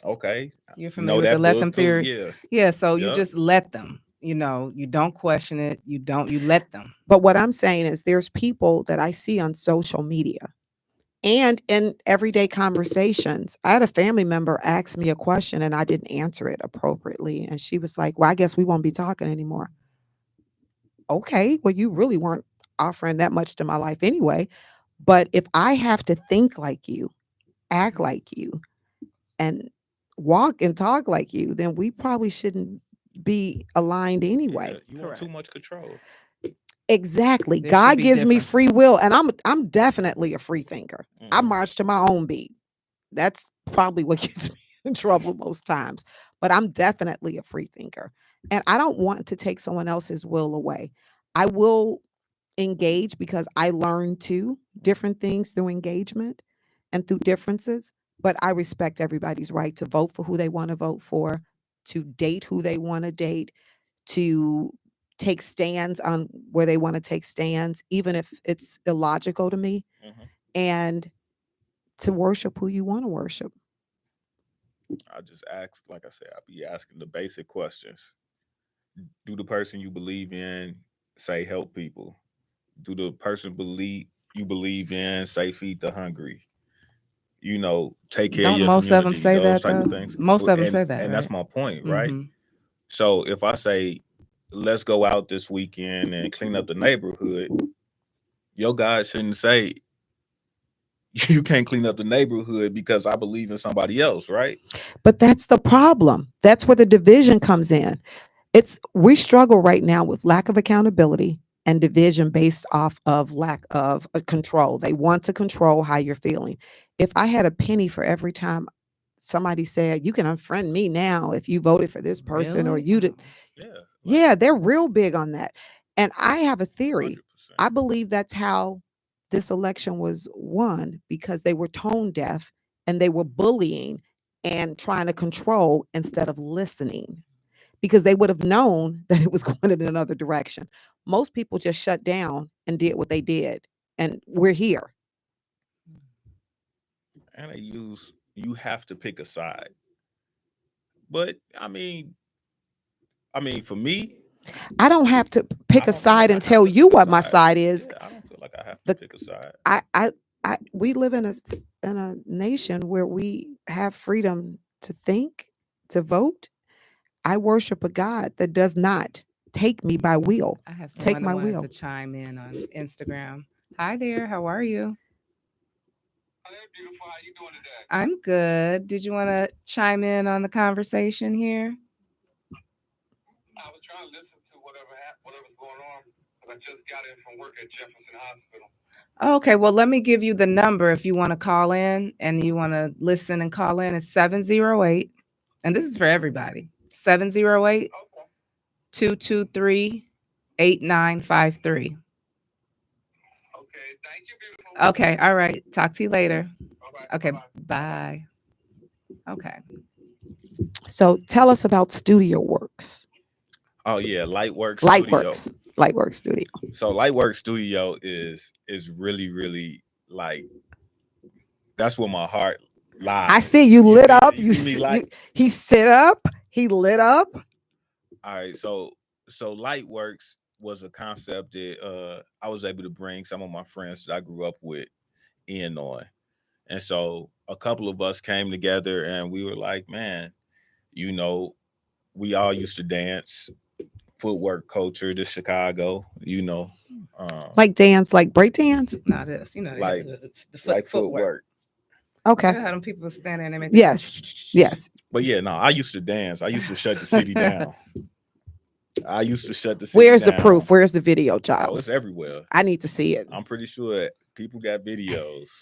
Okay. You're familiar Know with the that let them book too. theory? Yeah. Yeah, so you Yep. just let them. You don't question it. You let them. But what I'm saying is there's people that I see on social media and in everyday conversations. I had a family member ask me a question and I didn't answer it appropriately. And she was like, well, I guess we won't be talking anymore. Okay, well, you really weren't offering that much to my life anyway. But if I have to think like you, act like you, and walk and talk like you, then we probably shouldn't be aligned anyway. Yeah. You want too Correct. much control. Exactly. There should God be gives me differences. free will, and I'm definitely a free thinker. I Hmm. march to my own beat. That's probably what gets me in trouble most times. But I'm definitely a free thinker. And I don't want to take someone else's will away. I will engage because I learn too different things through engagement and through differences. But I respect everybody's right to vote for who they want to vote for, to date who they want to date, to take stands on where they want to take stands, even if it's illogical to me, Hmm. and to worship who you want to worship. I just ask, like I said, I'll be asking the basic questions. Do the person you believe in say help people? Do the person believe you believe in say feed the hungry? Take care of Don't your most of them community, say those that type of though? things. Most of them and say that, and that's right? my point, right? Mm-hmm. So if I say let's go out this weekend and clean up the neighborhood, your God shouldn't say you can't clean up the neighborhood because I believe in somebody else, right? But that's the problem. That's where the division comes in. We struggle right now with lack of accountability and division based off of lack of control. They want to control how you're feeling. If I had a penny for every time somebody said, you can unfriend me now if you voted for this person, or Really? you did. Oh. Yeah, like Yeah, they're real big on that. And I have a theory. 100%. I believe that's how this election was won, because they were tone deaf and they were bullying and trying to control instead of listening, because they would have known that it was going in another direction. Most people just shut down and did what they did. And we're here. And you have to pick a side. But I mean, for me, I don't have to I pick a don't feel side like I and have tell to you pick a what my side. side is. Yeah, I don't feel like I have to The pick a side. we live in a nation where we have freedom to think, to vote. I worship a God that does not take me by will, I have take someone that my wanted to will. chime in on Instagram. Hi there, how are you? Hey, beautiful. How you doing today? I'm good. Did you want to chime in on the conversation here? I was trying to listen to whatever's going on, but I just got in from work at Jefferson Hospital. Okay, well, let me give you the number if you want to call in and you want to listen and call in. It's 708, and this is for everybody. 708 Okay. 223 8953. Okay. Thank you, beautiful. Okay, all right. Talk to you later. All right. Okay, Bye-bye. bye. Okay. So tell us about Studio Works. Oh yeah, Lightwork Studio. Lightworks. Lightworks Studio. So Lightwork Studio is really really like that's where my heart I lies. see you You lit see up. you see me like He sit up. He lit up. all right. So Lightworks was a concept that I was able to bring some of my friends that I grew up with in on. And so a couple of us came together and we were like, man, you know, we all used to dance, footwork culture, to Chicago, um, Like dance, like break dance. Now this, like the footwork. footwork. Okay. You know how them people stand there and they make Yes. Yes. But yeah, no, I used to dance. I used to shut the city down. I used to shut the city Where's the down. proof? Where's the video, Oh, it's Giles? everywhere. I need to see it. I'm pretty sure people got videos.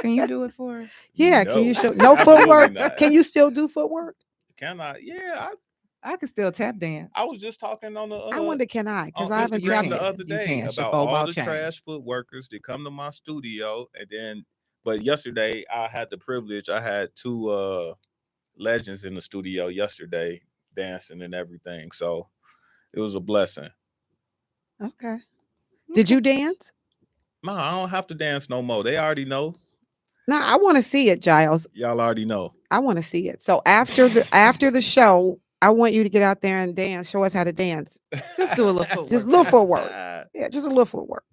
Can you do it for us? Yeah, can you No, show no absolutely footwork? not. Can you still do footwork? Can I? Yeah, I could still tap dance. I was just talking on the I wonder, can I? Because on I haven't You tapped Instagram the can. it. other You day can. about Shafo all ball the chain. trash foot workers that come to my studio, and then, but yesterday I had the privilege. I had two legends in the studio yesterday dancing and everything, so it was a blessing. Okay. Did you dance? No, I don't have to dance no more. They already know. No, I want to see it, Giles. Y'all already know. I want to see it. So after the show, I want you to get out there and dance. Show us how to dance. Just do a little footwork. Just little footwork. Yeah, just a little footwork.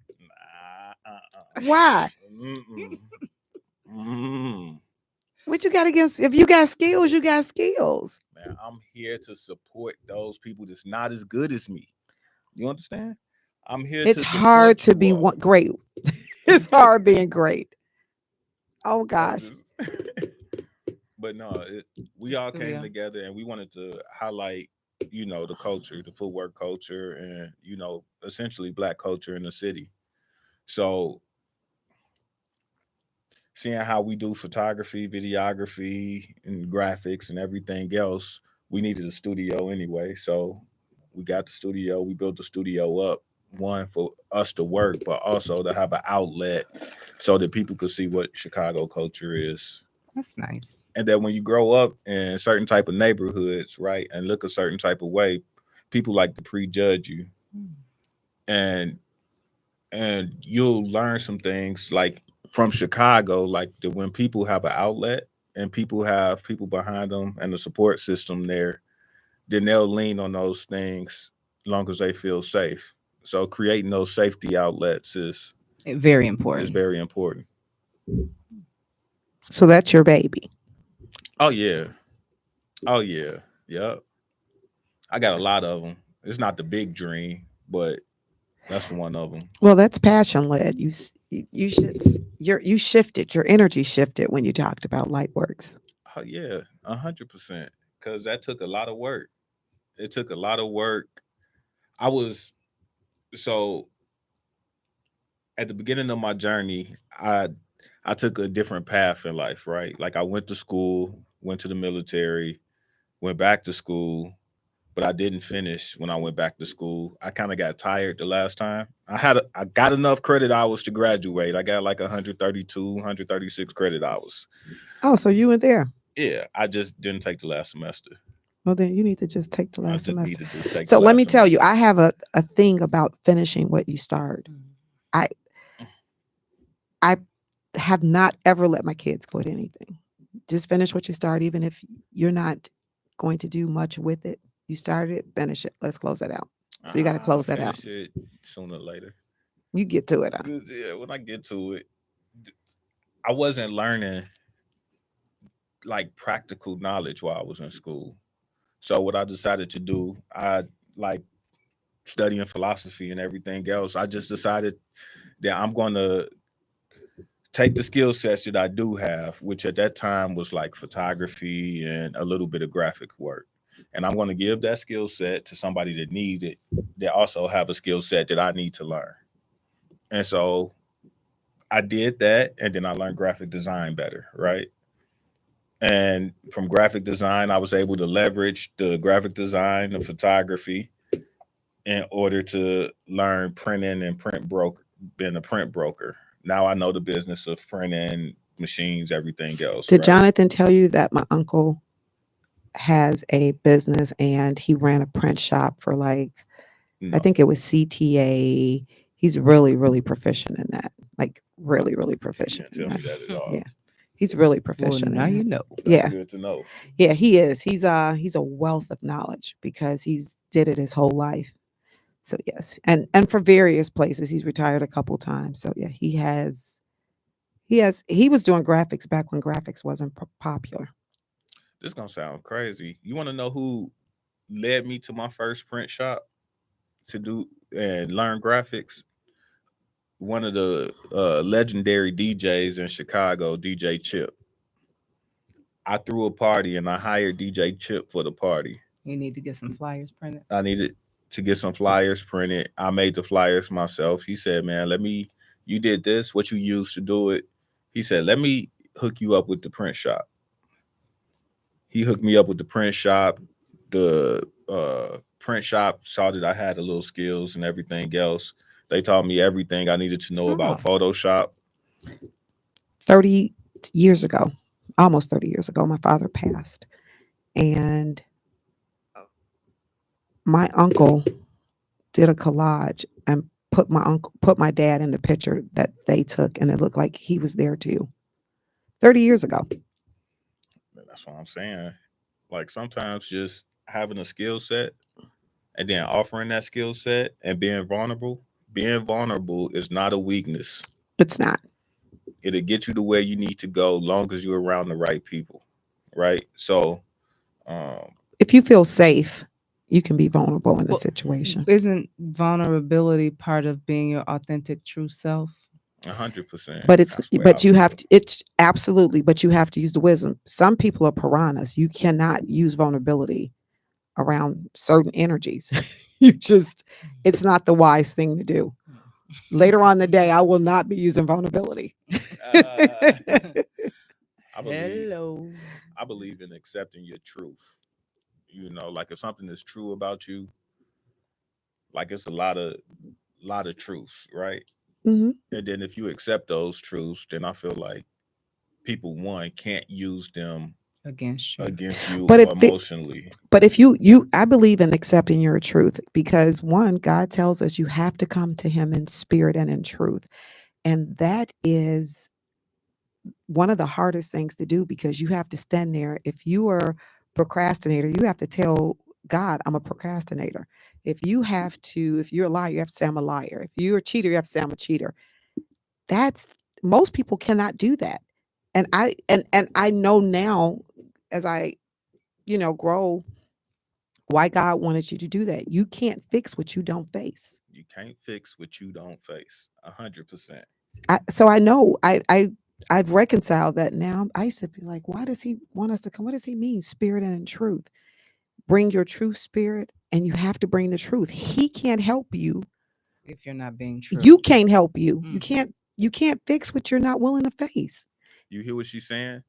Why? Mm-mm. Mm. What you got against? If you got skills, you got skills. Man, I'm here to support those people that's not as good as me. You understand? I'm here. It's to hard to support be you all. great. It's hard being great. Oh I'm gosh. just- but no, we all came Studio. together and we wanted to highlight, the culture, the footwork culture, and essentially Black culture in the city. So seeing how we do photography, videography, and graphics and everything else, we needed a studio anyway. So we got the studio, we built the studio up, one for us to work, but also to have an outlet so that people could see what Chicago culture is. That's nice. And that when you grow up in certain type of neighborhoods, right, and look a certain type of way, people like to prejudge you. And you'll learn some things like from Chicago, like that when people have an outlet and people have people behind them and the support system there, then they'll lean on those things as long as they feel safe. So creating those safety outlets is Very important. very important. So that's your baby. Oh yeah. Oh yeah. Yep. I got a lot of them. It's not the big dream, but that's one of them. Well, that's passion led. You should you shifted your energy shifted when you talked about Lightworks. Oh yeah, 100%. Because that took a lot of work. It took a lot of work. I was so at the beginning of my journey, I took a different path in life, right? Like I went to school, went to the military, went back to school, but I didn't finish when I went back to school. I kind of got tired the last time. I got enough credit hours to graduate. I got like 132, 136 credit hours. Oh, so you went there. Yeah, I just didn't take the last semester. Well, then you need to just take the I last just need semester. to just take So the let last me tell you, semester. I have a thing about finishing what you start. I I have not ever let my kids quit anything. Just finish what you start, even if you're not going to do much with it. You started it, finish it. Let's close it out. So you got to I'll close that out. finish it sooner or later. You get to it. Huh? 'Cause, yeah, when I get to it, I wasn't learning like practical knowledge while I was in school. So what I decided to do, I like studying philosophy and everything else. I just decided that I'm going to take the skill sets that I do have, which at that time was like photography and a little bit of graphic work. And I'm going to give that skill set to somebody that needs it, that also have a skill set that I need to learn. And so I did that, and then I learned graphic design better, right? And from graphic design, I was able to leverage the graphic design, the photography, in order to learn printing and being a print broker. Now I know the business of printing, machines, everything else. Did Right? Jonathan tell you that my uncle has a business and he ran a print shop for like, No, I think it was CTA. He's really, really proficient in that. Like really, really you proficient. can't in tell me that. that at all. Yeah. He's really Well, proficient now in you that. know. That's Yeah. good to know. Yeah, he is. He's a wealth of knowledge because he's did it his whole life. So yes. And for various places. He's retired a couple times. So yeah, he was doing graphics back when graphics wasn't popular. This gonna sound crazy. You want to know who led me to my first print shop to do and learn graphics? One of the legendary DJs in Chicago, DJ Chip. I threw a party and I hired DJ Chip for the party. You need to get some flyers printed. I needed to get some flyers printed. I made the flyers myself. He said, "Man, you did this, what you used to do it." He said, "Let me hook you up with the print shop." He hooked me up with the print shop. The print shop saw that I had a little skills and everything else. They taught me everything I needed to know about Oh. Photoshop. 30 years ago, almost 30 years ago, my father passed. And my uncle did a collage and put my dad in the picture that they took, and it looked like he was there too. 30 years ago. That's what I'm saying. Like sometimes just having a skill set and then offering that skill set and being vulnerable. Being vulnerable is not a weakness. It's not. It'll get you to where you need to go, long as you're around the right people, right? So, um, If you feel safe, you can be vulnerable in a Well, situation. Isn't vulnerability part of being your authentic true self? 100%. But That's the way I you feel. have to, it's absolutely, but you have to use the wisdom. Some people are piranhas. You cannot use vulnerability around certain energies. It's not the wise thing to do. Later on in the day, I will not be using vulnerability. I believe Hello. I believe in accepting your truth. You know, like if something is true about you, like it's a lot of truths, right? Hmm. And then if you accept those truths, then I feel like people one can't use them Against you. against you But or if emotionally. But if I believe in accepting your truth, because one, God tells us you have to come to him in spirit and in truth. And that is one of the hardest things to do, because you have to stand there. If you are procrastinator, you have to tell God, I'm a procrastinator. If you're a liar, you have to say I'm a liar. If you're a cheater, you have to say I'm a cheater. That's Most people cannot do that. And I know now, as I, grow, why God wanted you to do that. You can't fix what you don't face. You can't fix what you don't face. 100%. So I know I've reconciled that now. I used to be like, why does he want us to come? What does he mean? Spirit and in truth. Bring your true spirit, and you have to bring the truth. He can't help you. If you're not being true. You can't help you. Mhm. You can't fix what you're not willing to face. You hear what she's saying?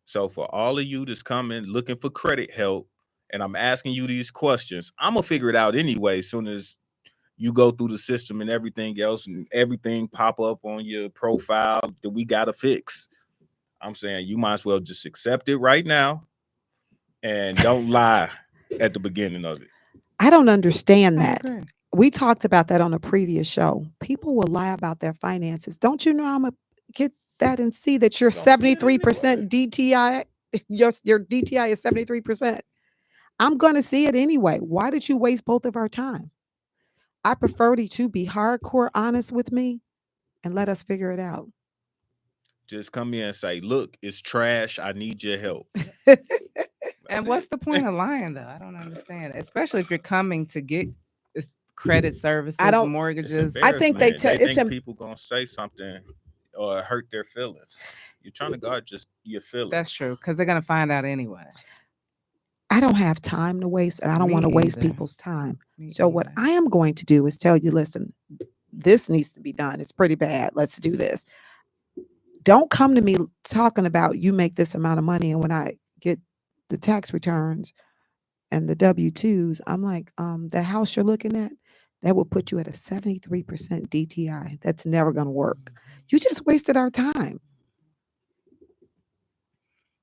So for all of you that's coming looking for credit help, and I'm asking you these questions, I'm gonna figure it out anyway. As soon as you go through the system and everything else, and everything pop up on your profile that we gotta fix. I'm saying you might as well just accept it right now and don't lie at the beginning of it. I don't understand I that. agree. We talked about that on a previous show. People will lie about their finances. Don't you know I'm gonna get that and see that you're Don't see it 73% DTI? Your DTI is 73%. I'm gonna see it anyway. Why did you waste both of our time? I prefer that you be hardcore honest with me and let us figure it out. Just come in and say, "Look, it's trash. I need your help." That's And what's it. the point of lying though? I don't understand. Especially if you're coming to get credit I services, don't. It's mortgages. I think embarrassment. They it's think people gonna say something or hurt their feelings. You're trying to guard just your That's feelings. true, because they're gonna find out anyway. I don't have time to waste, and I don't Me want to waste either. people's time. Me So what either. I am going to do is tell you, listen, this needs to be done. It's pretty bad. Let's do this. Don't come to me talking about you make this amount of money, and when I get the tax returns and the W-2s, I'm like, the house you're looking at, that will put you at a 73% DTI. That's never going to work. You just wasted our time.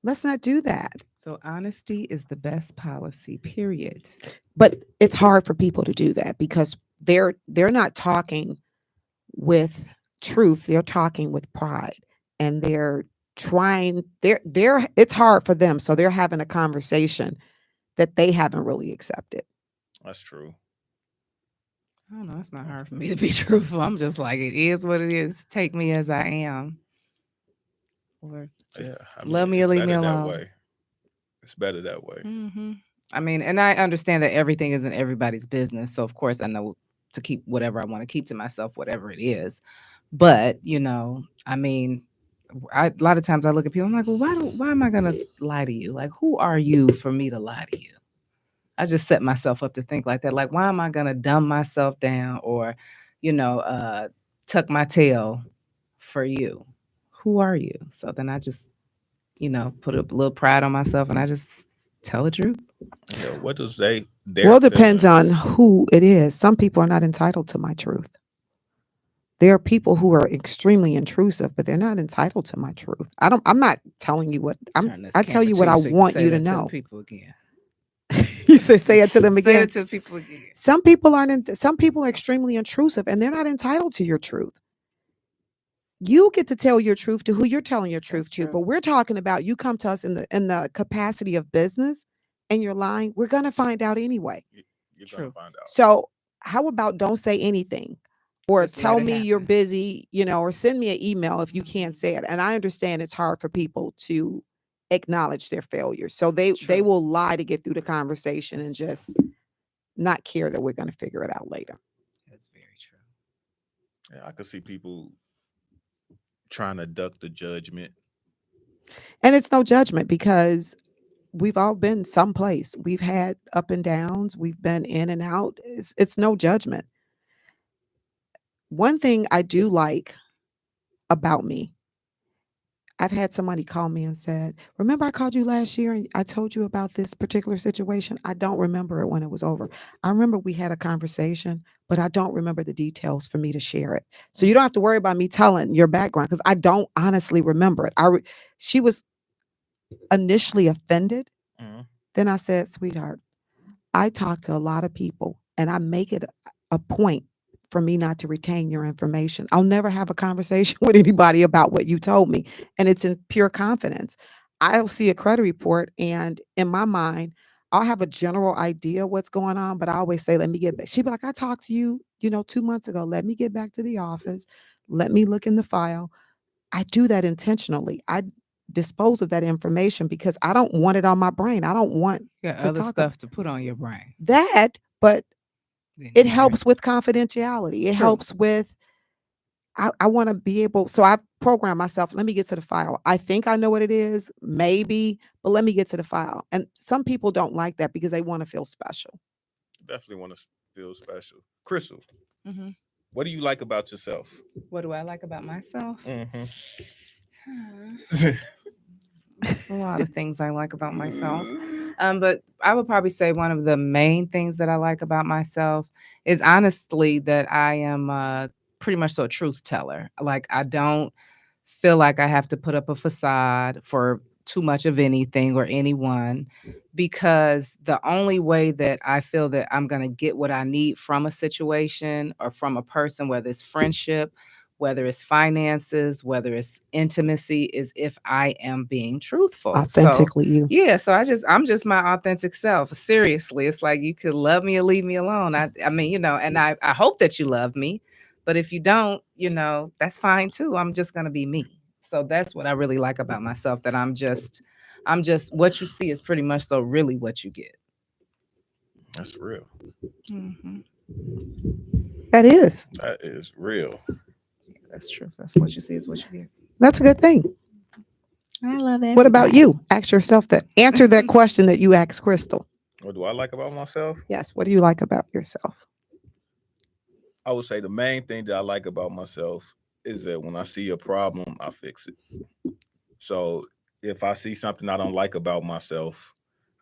Let's not do that. So honesty is the best policy, period. But it's hard for people to do that because they're not talking with truth. They're talking with pride, and they're it's hard for them. So they're having a conversation that they haven't really accepted. That's true. I don't know. It's not hard for me to be truthful. I'm just like, it is what it is. Take me as I am. Or Yeah, just I love mean, me or it's leave me better that alone. way. It's better that way. I mean, and I understand that everything isn't everybody's business. So, of course, I know to keep whatever I want to keep to myself, whatever it is. But, I mean, a lot of times I look at people, I'm like, well, why am I going to lie to you? Like, who are you for me to lie to you? I just set myself up to think like that. Like, why am I gonna dumb myself down or, tuck my tail for you? Who are you? So then I just, put a little pride on myself and I just tell the truth. Yeah, what does their Well, it depends on feelings? who it is. Some people are not entitled to my truth. There are people who are extremely intrusive, but they're not entitled to my truth. I'm not telling you what Turn this I tell camera you to what you I so you can want say you to that to the know. people again. You say it to them Say again. it to people again. Some people some people are extremely intrusive and they're not entitled to your truth. You get to tell your truth to who you're telling your truth That's to, true. but we're talking about you come to us in the capacity of business and you're lying. We're going to find out anyway. You're gonna True. find out. So, how about don't say anything or Just let tell it me you're happen. busy, or send me an email if you can't say it. And I understand it's hard for people to acknowledge their failures. So they True. will lie to get through the conversation and just not care that we're going to figure it out later. That's very true. Yeah, I could see people trying to duck the judgment. And it's no judgment because we've all been someplace. We've had up and downs. We've been in and out. It's no judgment. One thing I do like about me, I've had somebody call me and said, "Remember I called you last year and I told you about this particular situation?" I don't remember it when it was over. I remember we had a conversation, but I don't remember the details for me to share it. So you don't have to worry about me telling your background because I don't honestly remember it. She was initially offended. Mhm. Then I said, "Sweetheart, I talk to a lot of people and I make it a point for me not to retain your information. I'll never have a conversation with anybody about what you told me. And it's in pure confidence. I'll see a credit report and in my mind, I'll have a general idea what's going on, but I always say, let me get back. She'd be like, I talked to you, 2 months ago. Let me get back to the office. Let me look in the file. I do that intentionally. I dispose of that information because I don't want it on my brain. I don't want You got to other talk about stuff to put on your brain. that, but Then it you might. helps with confidentiality. It True. helps with I want to be able, so I've programmed myself. Let me get to the file. I think I know what it is, maybe, but let me get to the file. And some people don't like that because they want to feel special. Definitely want to feel special. Crystal, Hmm. what do you like about yourself? What do I like about myself? Mm-hmm. There's a lot of things I like about myself. But I would probably say one of the main things that I like about myself is honestly that I am pretty much so a truth teller. Like I don't feel like I have to put up a facade for too much of anything or anyone because the only way that I feel that I'm going to get what I need from a situation or from a person, whether it's friendship, whether it's finances, whether it's intimacy, is if I am being truthful. So, Authentically you. yeah, so I'm just my authentic self. Seriously, it's like you could love me or leave me alone. I mean, and I hope that you love me, but if you don't, that's fine too. I'm just gonna be me. So that's what I really like about myself. That I'm just what you see is pretty much so really what you get. That's real. Hmm. That is. That is real. That's true. That's what you see is what you get. That's a good thing. I love it. What about you? Ask yourself that. Answer that question that you asked Crystal. What do I like about myself? Yes. What do you like about yourself? I would say the main thing that I like about myself is that when I see a problem, I fix it. So if I see something I don't like about myself,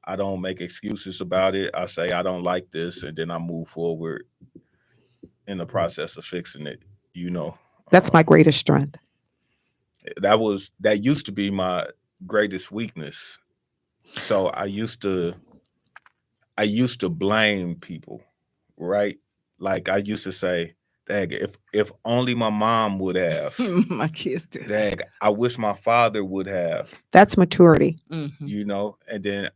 I don't make excuses about it. I say I don't like this, and then I move forward in the process of fixing it. You know, That's my greatest strength. that used to be my greatest weakness. So I used to blame people, right? Like I used to say, "Dag, if only my mom would have." My kids do. Dag, I wish my father would have. That's maturity. Mm-hmm. And then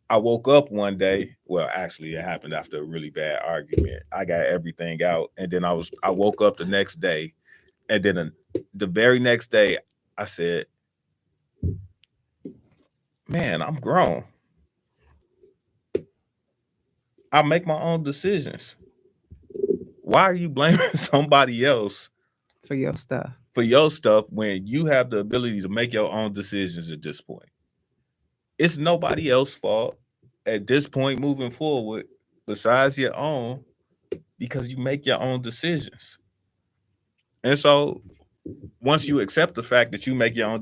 I woke up one day. Well, actually, it happened after a really bad argument. I got everything out, and then I woke up the next day, and then the very next day, I said, "Man, I'm grown. I make my own decisions. Why are you blaming somebody else For your stuff. for your stuff when you have the ability to make your own decisions at this point? It's nobody else's fault. at this point moving forward, besides your own, because you make your own decisions. And so once you accept the fact that you make your own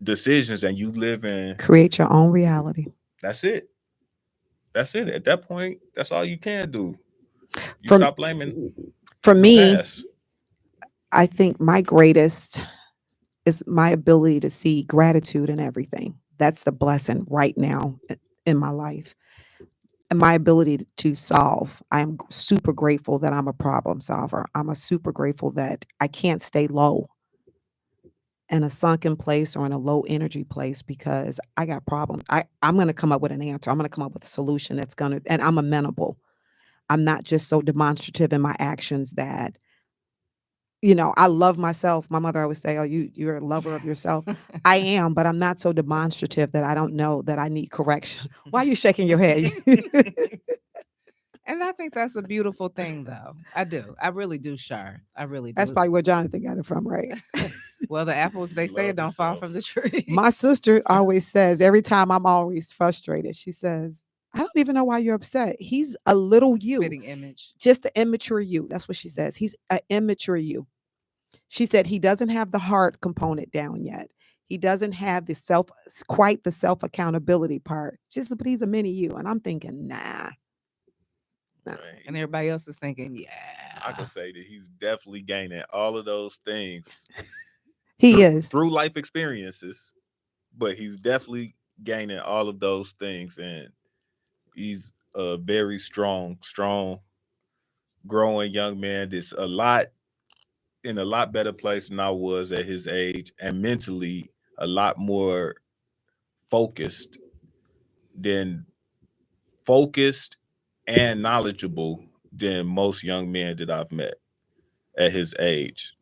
decisions and you live in, Create your own reality. that's it. That's it. At that point, that's all you can do. You For stop blaming for the me, past. I think my greatest is my ability to see gratitude in everything. That's the blessing right now in my life. And my ability to solve. I am super grateful that I'm a problem solver. I'm a super grateful that I can't stay low in a sunken place or in a low energy place because I got problems. I'm going to come up with an answer. I'm going to come up with a solution that's going to, and I'm amenable. I'm not just so demonstrative in my actions that, I love myself. My mother always say, "Oh, you're a lover of yourself." I am, but I'm not so demonstrative that I don't know that I need correction. Why are you shaking your head? And I think that's a beautiful thing, though. I do. I really do, Shar. I really That's do. probably where Jonathan got it from, right? Well, the apples, they say, Love don't fall yourself. from the tree. My sister always says, every time I'm always frustrated, she says, "I don't even know why you're upset. He's a little you, Spitting image. just the immature you." That's what she says. He's an immature you. She said he doesn't have the heart component down yet. He doesn't have quite the self accountability part. Just, but he's a mini you. And I'm thinking, nah. Man, And everybody else is thinking, I yeah. can say that he's definitely gaining all of those things He is. through life experiences, but he's definitely gaining all of those things, and he's a very strong, growing young man that's in a lot better place than I was at his age, and mentally a lot more focused than focused and knowledgeable than most young men that I've met at his age.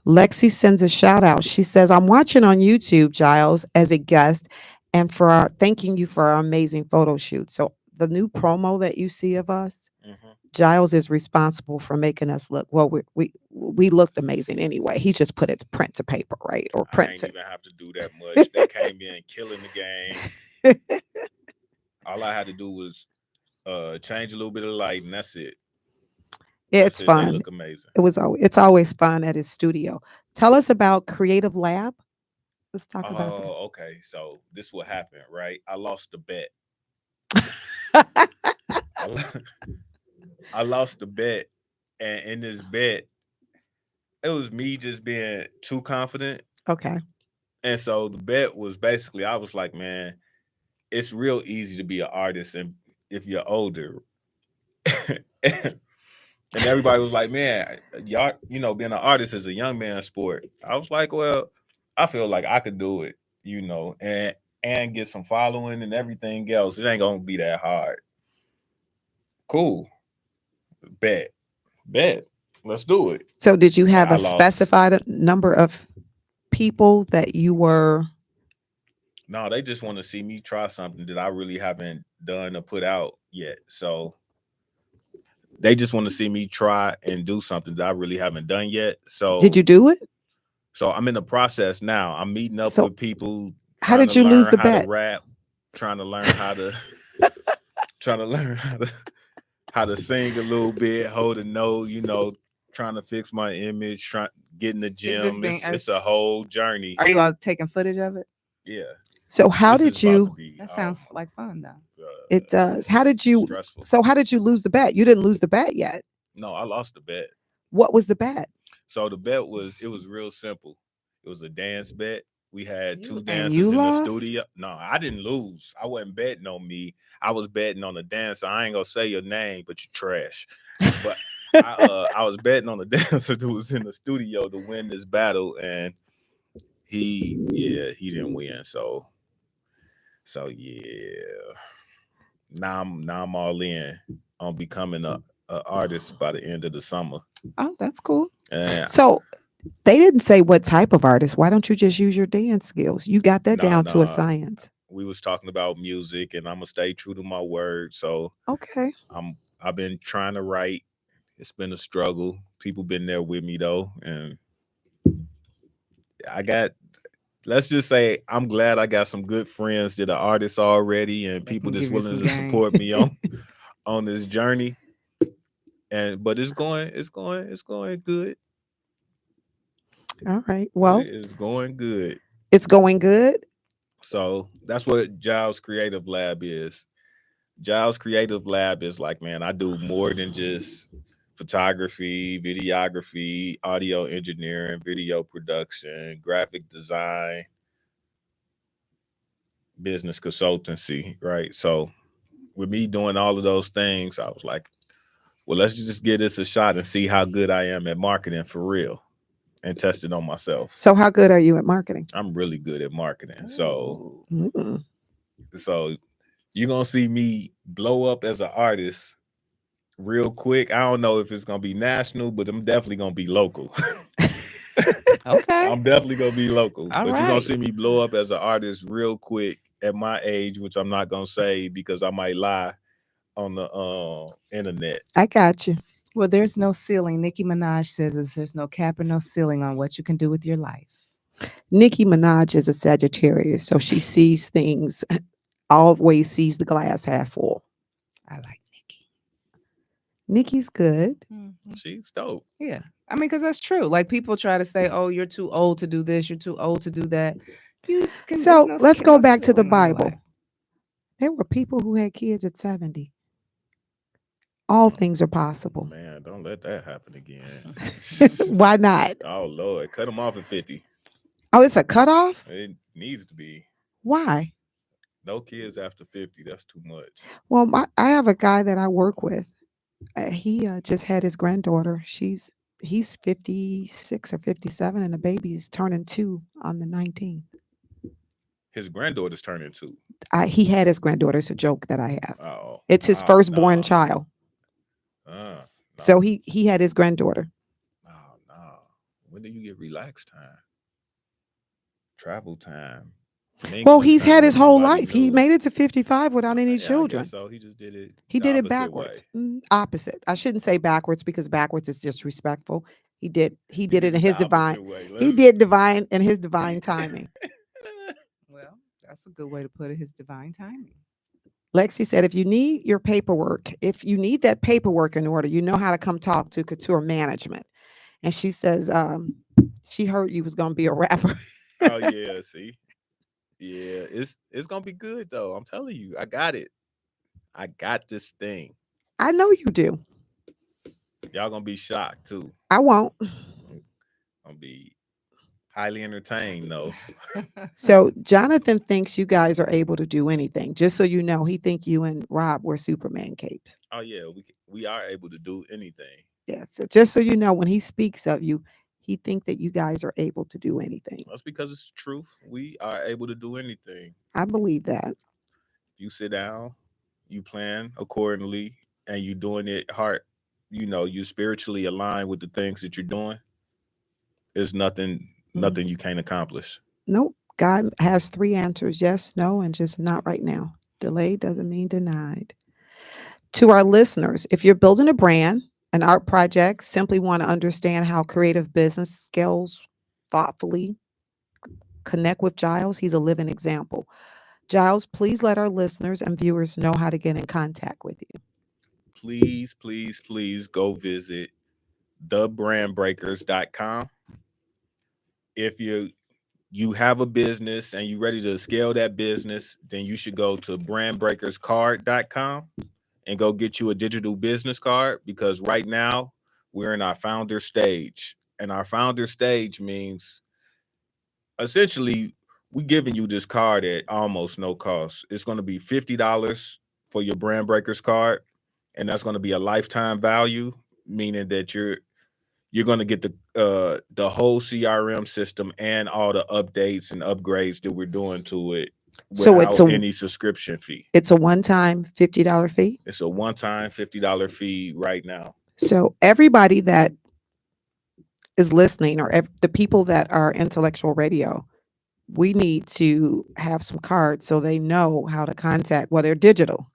Lexi sends a shout out. She says, "I'm watching on YouTube, Giles, as a guest, and thanking you for our amazing photo shoot." So the new promo that you see of us, Mm-hmm. Giles is responsible for making us look well. We looked amazing anyway. He just put it print to paper, right, or I print ain't to. even have to do that much. They came in killing the game. All I had to do was change a little bit of light, and that's it. It's That's it. They fun. look amazing. It's always fun at his studio. Tell us about Creative Lab. Let's talk about Oh, okay. So this what happened, right? I lost the bet. that. I, lo- I lost the bet, and in this bet, it was me just being too confident. Okay. And so the bet was basically, I was like, man, it's real easy to be an artist, and if you're older. And everybody was like, man, y'all, being an artist is a young man's sport. I was like, well, I feel like I could do it, and get some following and everything else. It ain't gonna be that hard. Cool. Bet. Bet. Let's do it. So did you But have I a lost. specified number of people that you were? No, they just want to see me try something that I really haven't done or put out yet. So they just want to see me try and do something that I really haven't done yet. Did So you do it? so I'm in the process now. I'm meeting up So with people, how trying did to you lose learn the how to bet? rap, trying to learn how to trying to learn how to sing a little bit, hold a note, trying to fix my image, trying get in the Is this gym. being It's a whole journey. Are you all taking footage of it? Yeah. So how This is did about to you? be That sounds like fun, though. It does. How it's did you? stressful. So how did you lose the bet? You didn't lose the bet yet. No, I lost the bet. What was the bet? So the bet was it was real simple. It was a dance bet. We had two And dancers you in the lost? studio. No, I didn't lose. I wasn't betting on me. I was betting on the dancer. I ain't gonna say your name, but you trash. But I was betting on the dancer who was in the studio to win this battle, and he didn't win. So yeah. Now I'm all in on becoming a artist by the end of the summer. Oh, that's cool. And So they didn't say what type of artist. Why don't you just use your dance skills? You got that down to a no, science. we was talking about music, and I'm gonna stay true to my word. So Okay. I've been trying to write. It's been a struggle. People been there with me though, and I got let's just say I'm glad I got some good friends that are artists already and They people can that's give you willing some to game. support me on this journey. And but it's going good. All right. It Well, is going good. it's going good. So that's what Giles Creative Lab is. Giles Creative Lab is like, man, I do more than just photography, videography, audio engineering, video production, graphic design, business consultancy, right? So with me doing all of those things, I was like, well, let's just give this a shot and see how good I am at marketing for real and test it on myself. So, how good are you at marketing? I'm really good at marketing. So Ooh. Mm. so you're gonna see me blow up as an artist real quick. I don't know if it's gonna be national, but I'm definitely gonna be local. Okay. I'm definitely gonna be local, All but you're gonna right. see me blow up as an artist real quick at my age, which I'm not gonna say because I might lie on the internet. I got you. Well, there's no ceiling. Nicki Minaj says there's no cap or no ceiling on what you can do with your life. Nicki Minaj is a Sagittarius, so she sees things, always sees the glass half full. I like Nicki. Nicki's good. Mhm. She's dope. Yeah. I mean, because that's true. Like people try to say, "Oh, you're too old to do this. You're too old to do that." You can. There's So, no let's go no back to the ceiling on your Bible. life. There were people who had kids at 70. All things are possible. Man, don't let that happen again. Why not? Oh Lord, cut them off at 50. Oh, it's a cutoff? It needs to be. Why? No kids after 50. That's too much. Well, I have a guy that I work with. He just had his granddaughter. He's 56 or 57, and the baby is turning 2 on the 19th. His granddaughter's turning 2. He had his granddaughter. It's a joke that I have. Oh, It's his oh firstborn no. child. No. So he had his granddaughter. Oh no. When do you get relaxed time? Travel time. Well, Mingling he's time had with his whole somebody life. He new. made it to 55 without any Yeah, I children. guess so he just did it. He the did it opposite backwards. way. Opposite. I shouldn't say backwards because backwards is disrespectful. He did He it did in it the his divine. opposite way. He Let's did divine in his divine timing. Well, that's a good way to put it. His divine timing. Lexi said, if you need your paperwork, if you need that paperwork in order, you know how to come talk to Couture Management. And she says, she heard you was gonna be a rapper. Oh yeah, see. Yeah, it's gonna be good though. I'm telling you, I got it. I got this thing. I know you do. Y'all gonna be shocked too. I won't. Gonna be highly entertained though. So Jonathan thinks you guys are able to do anything. Just so you know, he think you and Rob wear Superman capes. Oh yeah, we are able to do anything. Yeah. So just so you know, when he speaks of you, he think that you guys are able to do anything. That's because it's the truth. We are able to do anything. I believe that. You sit down, you plan accordingly, and you doing it heart. You spiritually align with the things that you're doing. There's nothing you can't accomplish. Nope. God has 3 answers: yes, no, and just not right now. Delayed doesn't mean denied. To our listeners, if you're building a brand, an art project, simply want to understand how creative business scales thoughtfully, connect with Giles. He's a living example. Giles, please let our listeners and viewers know how to get in contact with you. Please, please, please go visit thebrandbreakers.com. If you have a business and you're ready to scale that business, then you should go to brandbreakerscard.com and go get you a digital business card, because right now we're in our founder stage. And our founder stage means essentially we giving you this card at almost no cost. It's going to be $50 for your Brand Breakers card, and that's going to be a lifetime value, meaning that you're going to get the whole CRM system and all the updates and upgrades that we're doing to it So it's without a any subscription fee. it's a one-time $50 fee. It's a one-time $50 fee right now. So everybody that is listening, or the people that are intellectual radio, we need to have some cards so they know how to contact. Well, they're digital.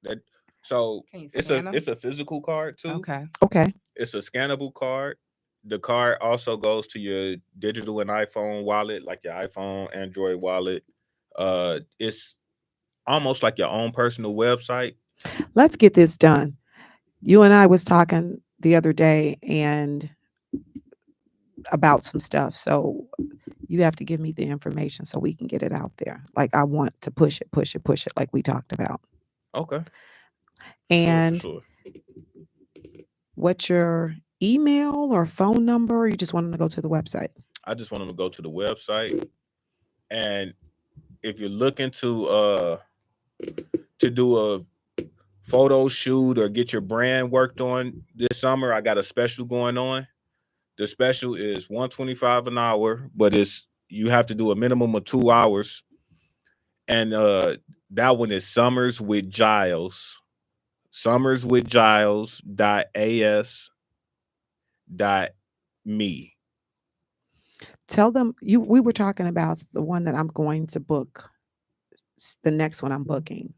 That so Can you it's scan them? a physical card too. Okay. Okay. It's a scannable card the card also goes to your digital and iPhone wallet, like your iPhone, Android wallet. It's almost like your own personal website. Let's get this done. You and I was talking the other day and about some stuff. So you have to give me the information so we can get it out there. Like I want to push it like we talked about. Okay. And Sure. what's your email or phone number? Or you just want them to go to the website? I just want them to go to the website, and if you're looking to do a photo shoot or get your brand worked on this summer, I got a special going on. The special is $125 an hour, but it's you have to do a minimum of 2 hours. And that one is Summers with Giles. Summers with Giles .as .me. Tell them we were talking about the one that I'm going to book. The next one I'm booking.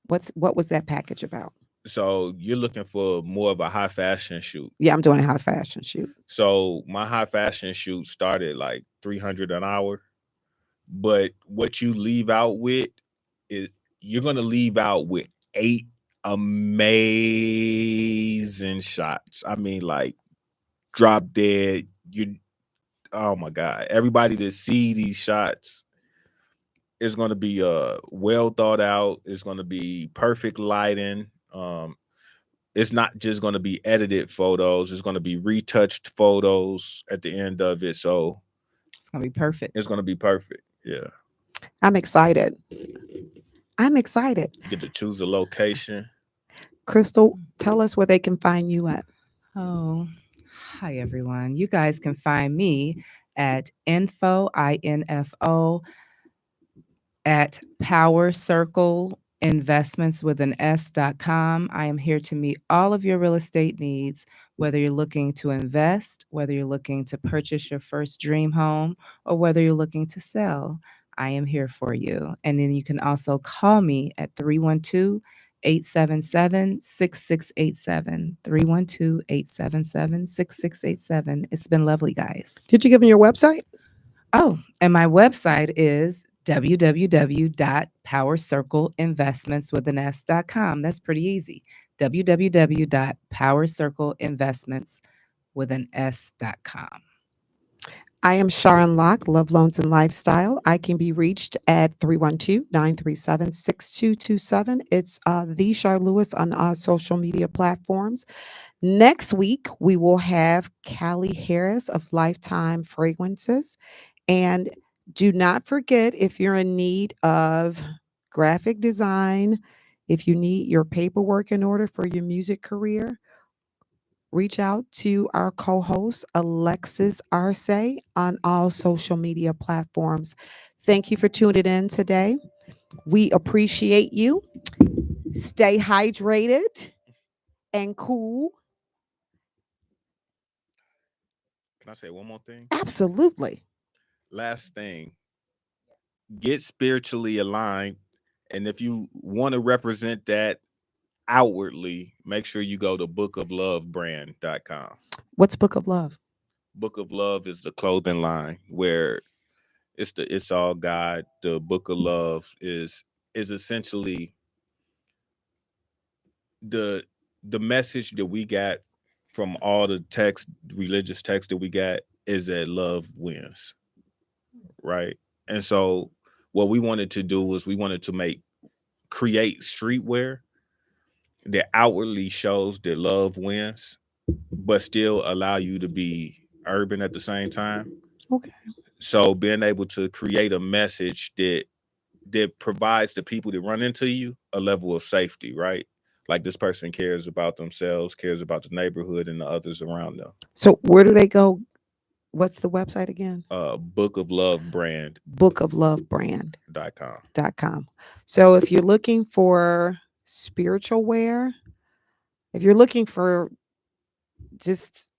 What was that package about? So you're looking for more of a high fashion shoot. Yeah, I'm doing a high fashion shoot. So my high fashion shoot started like $300 an hour. But what you leave out with is you're gonna leave out with 8 amazing shots. I mean, like drop dead. You, oh my god! Everybody that see these shots is gonna be well thought out. It's gonna be perfect lighting. It's not just gonna be edited photos. It's gonna be retouched photos at the end of it. So It's gonna be perfect. it's gonna be perfect. Yeah. I'm excited. I'm excited. You get to choose a location. Crystal, tell us where they can find you at. Oh, hi everyone. You guys can find me at info at Power Circle Investments with an S.com. I am here to meet all of your real estate needs, whether you're looking to invest, whether you're looking to purchase your first dream home, or whether you're looking to sell. I am here for you. And then you can also call me at 312-877-6687. 312-877-6687. It's been lovely, guys. Did you give them your website? Oh, and my website is www.powercircleinvestments with an S.com. That's pretty easy. www.powercircleinvestments with an S.com. I am Sharon Locke, Love Loans and Lifestyle. I can be reached at 312-937-6227. It's the Char Lewis on social media platforms. Next week, we will have Callie Harris of Lifetime Fragrances. And do not forget, if you're in need of graphic design, if you need your paperwork in order for your music career, reach out to our co-host, Alexis Arce, on all social media platforms. Thank you for tuning in today. We appreciate you. Stay hydrated and cool. Can I say one more thing? Absolutely. Last thing, get spiritually aligned. And if you want to represent that outwardly, make sure you go to bookoflovebrand.com. What's Book of Love? Book of Love is the clothing line where it's all God. The Book of Love is essentially the message that we got from all the religious text that we got is that love wins. Right. And so what we wanted to do was we wanted to create streetwear that outwardly shows that love wins, but still allow you to be urban at the same time. Okay. So being able to create a message that provides the people that run into you a level of safety, right? Like this person cares about themselves, cares about the neighborhood and the others around them. So where do they go? What's the website again? Bookoflovebrand.com. bookoflovebrand.com. So if you're looking for spiritual wear, if you're looking for just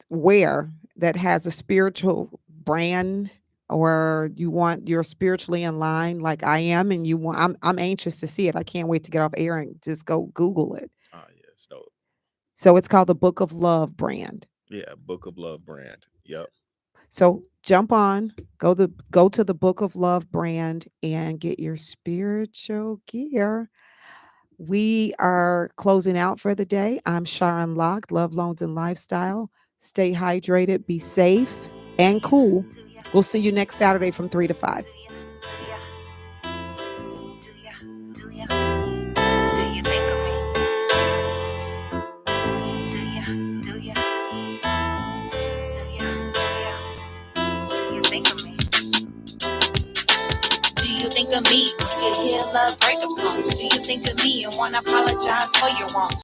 wear that has a spiritual brand, or you're spiritually in line like I am, and I'm anxious to see it. I can't wait to get off air and just go Google it. Ah, yes, dope. So it's called the Book of Love brand. Yeah, Book of Love brand. Yep. So jump on, go to the Book of Love brand and get your spiritual gear. We are closing out for the day. I'm Sharon Locke, Love, Loans, and Lifestyle. Stay hydrated, be safe, and cool. We'll see you next Saturday from 3 to 5. Do you think of me when you hear love breakup songs? Do you think of me and wanna apologize for your wrongs?